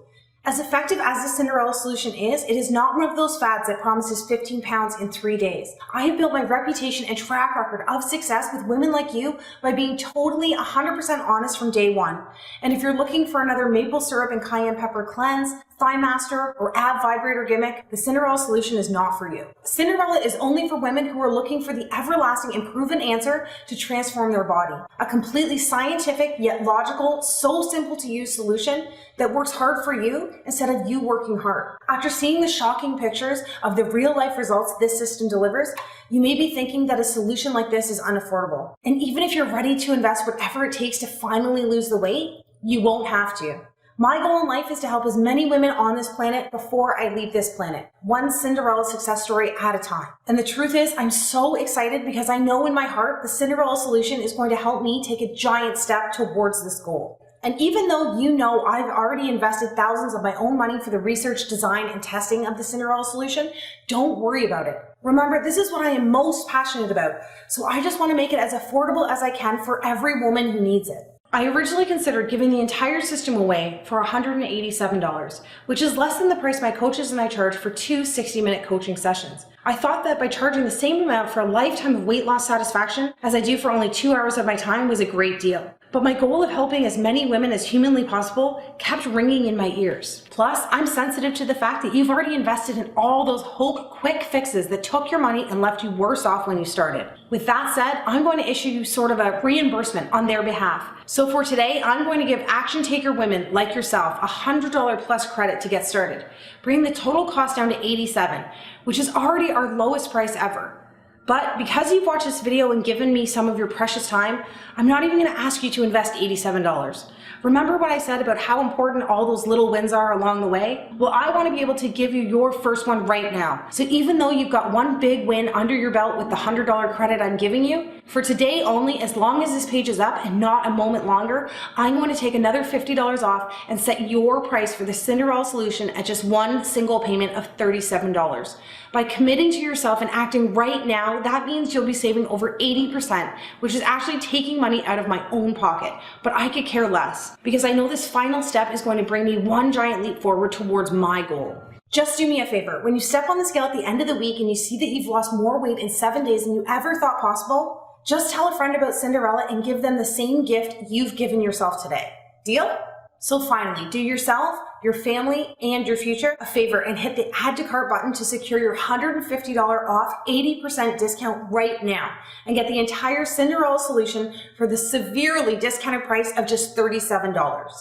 As effective as the Cinderella solution is, it is not one of those fads that promises 15 pounds in 3 days. I have built my reputation and track record of success with women like you by being totally 100% honest from day one. And if you're looking for another maple syrup and cayenne pepper cleanse, thigh master, or ab vibrator gimmick, the Cinderella solution is not for you. Cinderella is only for women who are looking for the everlasting and proven answer to transform their body. A completely scientific yet logical, so simple to use solution that works hard for you instead of you working hard. After seeing the shocking pictures of the real life results this system delivers, you may be thinking that a solution like this is unaffordable. And even if you're ready to invest whatever it takes to finally lose the weight, you won't have to. My goal in life is to help as many women on this planet before I leave this planet, one Cinderella success story at a time. And the truth is, I'm so excited because I know in my heart the Cinderella solution is going to help me take a giant step towards this goal. And even though you know I've already invested thousands of my own money for the research, design, and testing of the Cinderella solution, don't worry about it. Remember, this is what I am most passionate about, so I just want to make it as affordable as I can for every woman who needs it. I originally considered giving the entire system away for $187, which is less than the price my coaches and I charge for 2 60-minute coaching sessions. I thought that by charging the same amount for a lifetime of weight loss satisfaction as I do for only 2 hours of my time was a great deal. But my goal of helping as many women as humanly possible kept ringing in my ears. Plus, I'm sensitive to the fact that you've already invested in all those hope quick fixes that took your money and left you worse off when you started. With that said, I'm going to issue you sort of a reimbursement on their behalf. So for today, I'm going to give action taker women like yourself a $100 plus credit to get started, bringing the total cost down to $87, which is already our lowest price ever. But because you've watched this video and given me some of your precious time, I'm not even going to ask you to invest $87. Remember what I said about how important all those little wins are along the way? Well, I want to be able to give you your first one right now. So even though you've got one big win under your belt with the $100 credit I'm giving you, for today only, as long as this page is up and not a moment longer, I'm going to take another $50 off and set your price for the Cinderella solution at just one single payment of $37. By committing to yourself and acting right now, that means you'll be saving over 80%, which is actually taking money out of my own pocket. But I could care less, because I know this final step is going to bring me one giant leap forward towards my goal. Just do me a favor. When you step on the scale at the end of the week and you see that you've lost more weight in 7 days than you ever thought possible, just tell a friend about Cinderella and give them the same gift you've given yourself today. Deal? So finally, do yourself, your family, and your future a favor and hit the add to cart button to secure your $150 off 80% discount right now and get the entire Cinderella solution for the severely discounted price of just $37.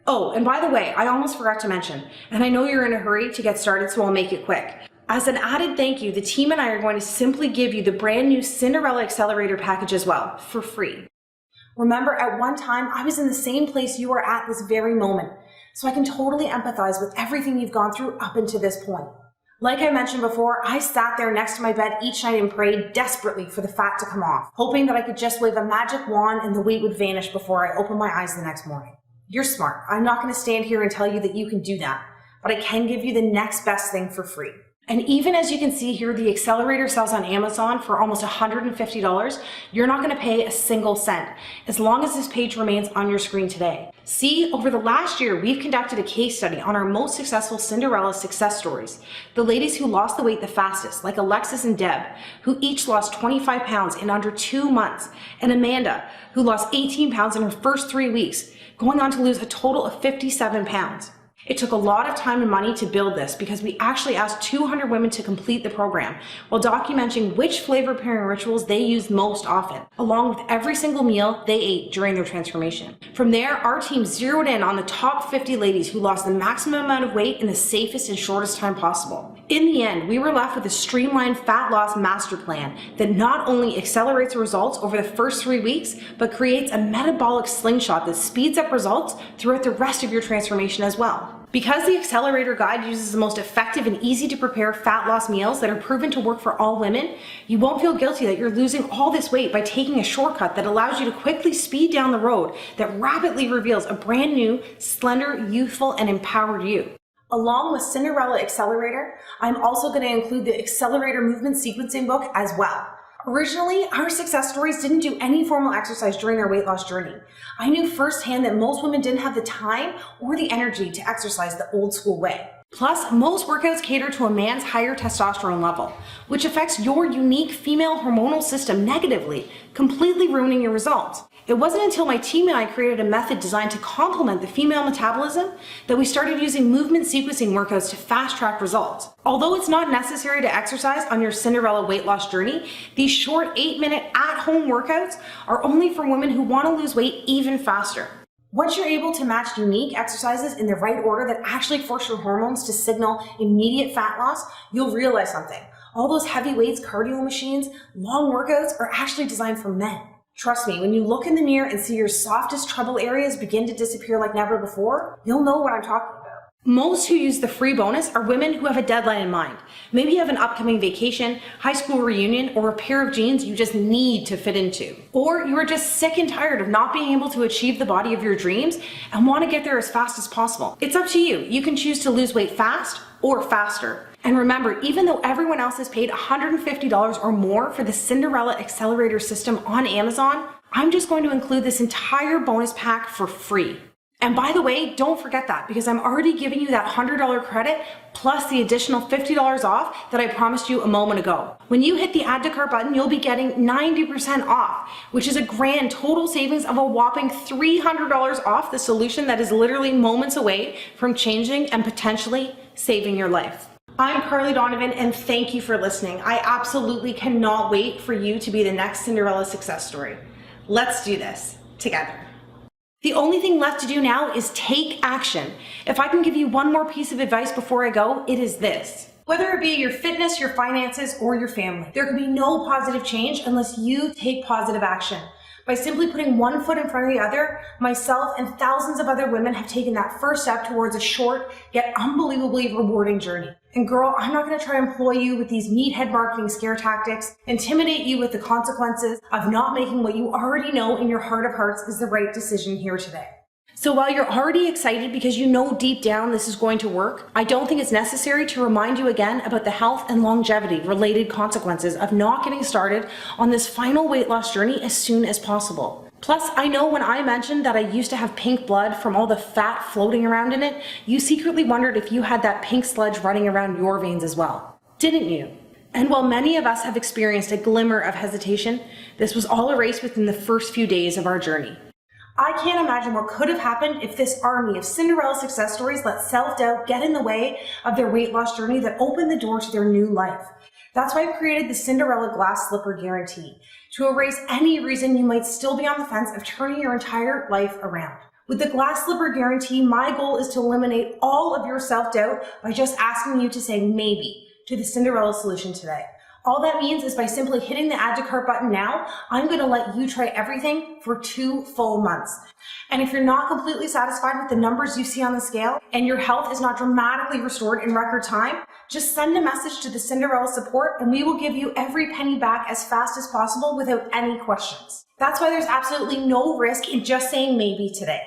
Oh, and by the way, I almost forgot to mention, and I know you're in a hurry to get started, so I'll make it quick. As an added thank you, the team and I are going to simply give you the brand new Cinderella Accelerator package as well, for free. Remember, at one time, I was in the same place you are at this very moment, so I can totally empathize with everything you've gone through up until this point. Like I mentioned before, I sat there next to my bed each night and prayed desperately for the fat to come off, hoping that I could just wave a magic wand and the weight would vanish before I opened my eyes the next morning. You're smart. I'm not going to stand here and tell you that you can do that, but I can give you the next best thing for free. And even as you can see here, the accelerator sells on Amazon for almost $150. You're not going to pay a single cent as long as this page remains on your screen today. See, over the last year, we've conducted a case study on our most successful Cinderella success stories. The ladies who lost the weight the fastest, like Alexis and Deb, who each lost 25 pounds in under 2 months, and Amanda, who lost 18 pounds in her first 3 weeks, going on to lose a total of 57 pounds. It took a lot of time and money to build this because we actually asked 200 women to complete the program while documenting which flavor pairing rituals they used most often, along with every single meal they ate during their transformation. From there, our team zeroed in on the top 50 ladies who lost the maximum amount of weight in the safest and shortest time possible. In the end, we were left with a streamlined fat loss master plan that not only accelerates results over the first 3 weeks, but creates a metabolic slingshot that speeds up results throughout the rest of your transformation as well. Because the Accelerator Guide uses the most effective and easy to prepare fat loss meals that are proven to work for all women, you won't feel guilty that you're losing all this weight by taking a shortcut that allows you to quickly speed down the road that rapidly reveals a brand new, slender, youthful, and empowered you. Along with Cinderella Accelerator, I'm also going to include the Accelerator Movement Sequencing book as well. Originally, our success stories didn't do any formal exercise during their weight loss journey. I knew firsthand that most women didn't have the time or the energy to exercise the old school way. Plus, most workouts cater to a man's higher testosterone level, which affects your unique female hormonal system negatively, completely ruining your results. It wasn't until my team and I created a method designed to complement the female metabolism that we started using movement sequencing workouts to fast-track results. Although it's not necessary to exercise on your Cinderella weight loss journey, these short 8-minute at-home workouts are only for women who want to lose weight even faster. Once you're able to match unique exercises in the right order that actually force your hormones to signal immediate fat loss, you'll realize something. All those heavy weights, cardio machines, long workouts are actually designed for men. Trust me, when you look in the mirror and see your softest trouble areas begin to disappear like never before, you'll know what I'm talking about. Most who use the free bonus are women who have a deadline in mind. Maybe you have an upcoming vacation, high school reunion, or a pair of jeans you just need to fit into. Or you are just sick and tired of not being able to achieve the body of your dreams and want to get there as fast as possible. It's up to you. You can choose to lose weight fast or faster. And remember, even though everyone else has paid $150 or more for the Cinderella Accelerator system on Amazon, I'm just going to include this entire bonus pack for free. And by the way, don't forget that because I'm already giving you that $100 credit plus the additional $50 off that I promised you a moment ago. When you hit the add to cart button, you'll be getting 90% off, which is a grand total savings of a whopping $300 off the solution that is literally moments away from changing and potentially saving your life. I'm Carly Donovan and thank you for listening. I absolutely cannot wait for you to be the next Cinderella success story. Let's do this together. The only thing left to do now is take action. If I can give you one more piece of advice before I go, it is this. Whether it be your fitness, your finances, or your family, there can be no positive change unless you take positive action. By simply putting one foot in front of the other, myself and thousands of other women have taken that first step towards a short yet unbelievably rewarding journey. And girl, I'm not going to try to employ you with these meathead marketing scare tactics, intimidate you with the consequences of not making what you already know in your heart of hearts is the right decision here today. So while you're already excited because you know deep down this is going to work, I don't think it's necessary to remind you again about the health and longevity related consequences of not getting started on this final weight loss journey as soon as possible. Plus, I know when I mentioned that I used to have pink blood from all the fat floating around in it, you secretly wondered if you had that pink sludge running around your veins as well. Didn't you? And while many of us have experienced a glimmer of hesitation, this was all erased within the first few days of our journey. I can't imagine what could have happened if this army of Cinderella success stories let self-doubt get in the way of their weight loss journey that opened the door to their new life. That's why I've created the Cinderella Glass Slipper Guarantee, to erase any reason you might still be on the fence of turning your entire life around. With the Glass Slipper Guarantee, my goal is to eliminate all of your self-doubt by just asking you to say maybe to the Cinderella solution today. All that means is by simply hitting the add to cart button now, I'm going to let you try everything for 2 full months. And if you're not completely satisfied with the numbers you see on the scale and your health is not dramatically restored in record time, just send a message to the Cinderella support and we will give you every penny back as fast as possible without any questions. That's why there's absolutely no risk in just saying maybe today.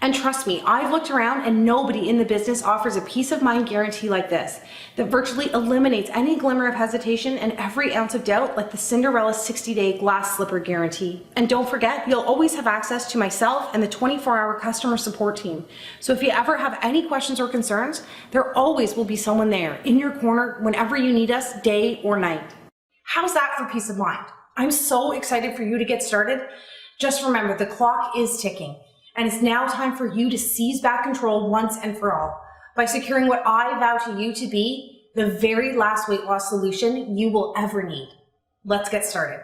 And trust me, I've looked around and nobody in the business offers a peace of mind guarantee like this that virtually eliminates any glimmer of hesitation and every ounce of doubt, like the Cinderella 60-day glass slipper guarantee. And don't forget, you'll always have access to myself and the 24-hour customer support team. So if you ever have any questions or concerns, there always will be someone there in your corner whenever you need us, day or night. How's that for peace of mind? I'm so excited for you to get started. Just remember, the clock is ticking. And it's now time for you to seize back control once and for all by securing what I vow to you to be the very last weight loss solution you will ever need. Let's get started.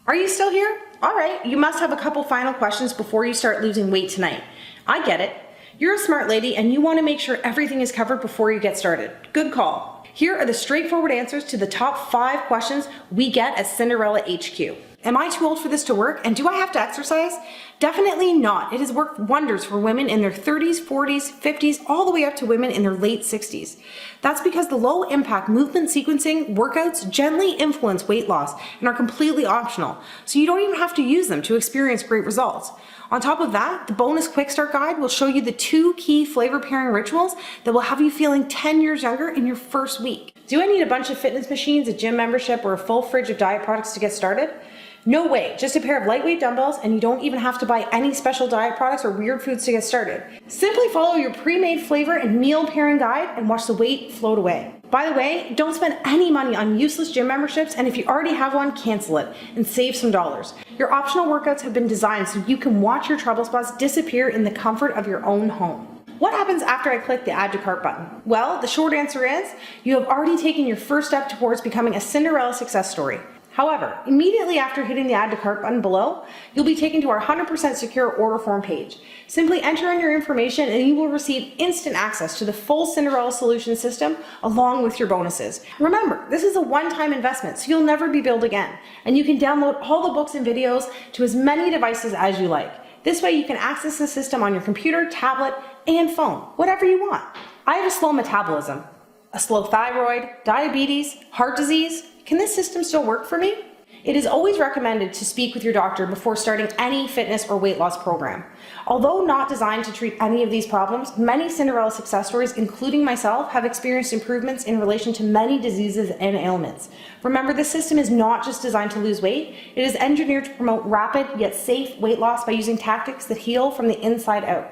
Are you still here? All right, you must have a couple final questions before you start losing weight tonight. I get it. You're a smart lady and you want to make sure everything is covered before you get started. Good call. Here are the straightforward answers to the top 5 questions we get at Cinderella HQ. Am I too old for this to work, and do I have to exercise? Definitely not. It has worked wonders for women in their 30s, 40s, 50s, all the way up to women in their late 60s. That's because the low impact movement sequencing workouts gently influence weight loss and are completely optional, so you don't even have to use them to experience great results. On top of that, the bonus quick start guide will show you the 2 key flavor pairing rituals that will have you feeling 10 years younger in your first week. Do I need a bunch of fitness machines, a gym membership, or a full fridge of diet products to get started? No way, just a pair of lightweight dumbbells, and you don't even have to buy any special diet products or weird foods to get started. Simply follow your pre-made flavor and meal pairing guide and watch the weight float away. By the way, don't spend any money on useless gym memberships, and if you already have one, cancel it and save some dollars. Your optional workouts have been designed so you can watch your trouble spots disappear in the comfort of your own home. What happens after I click the Add to Cart button? Well, the short answer is you have already taken your first step towards becoming a Cinderella success story. However, immediately after hitting the Add to Cart button below, you'll be taken to our 100% secure order form page. Simply enter in your information and you will receive instant access to the full Cinderella solution system along with your bonuses. Remember, this is a one-time investment, so you'll never be billed again. And you can download all the books and videos to as many devices as you like. This way you can access the system on your computer, tablet, and phone, whatever you want. I have a slow metabolism, a slow thyroid, diabetes, heart disease. Can this system still work for me? It is always recommended to speak with your doctor before starting any fitness or weight loss program. Although not designed to treat any of these problems, many Cinderella success stories, including myself, have experienced improvements in relation to many diseases and ailments. Remember, this system is not just designed to lose weight, it is engineered to promote rapid yet safe weight loss by using tactics that heal from the inside out.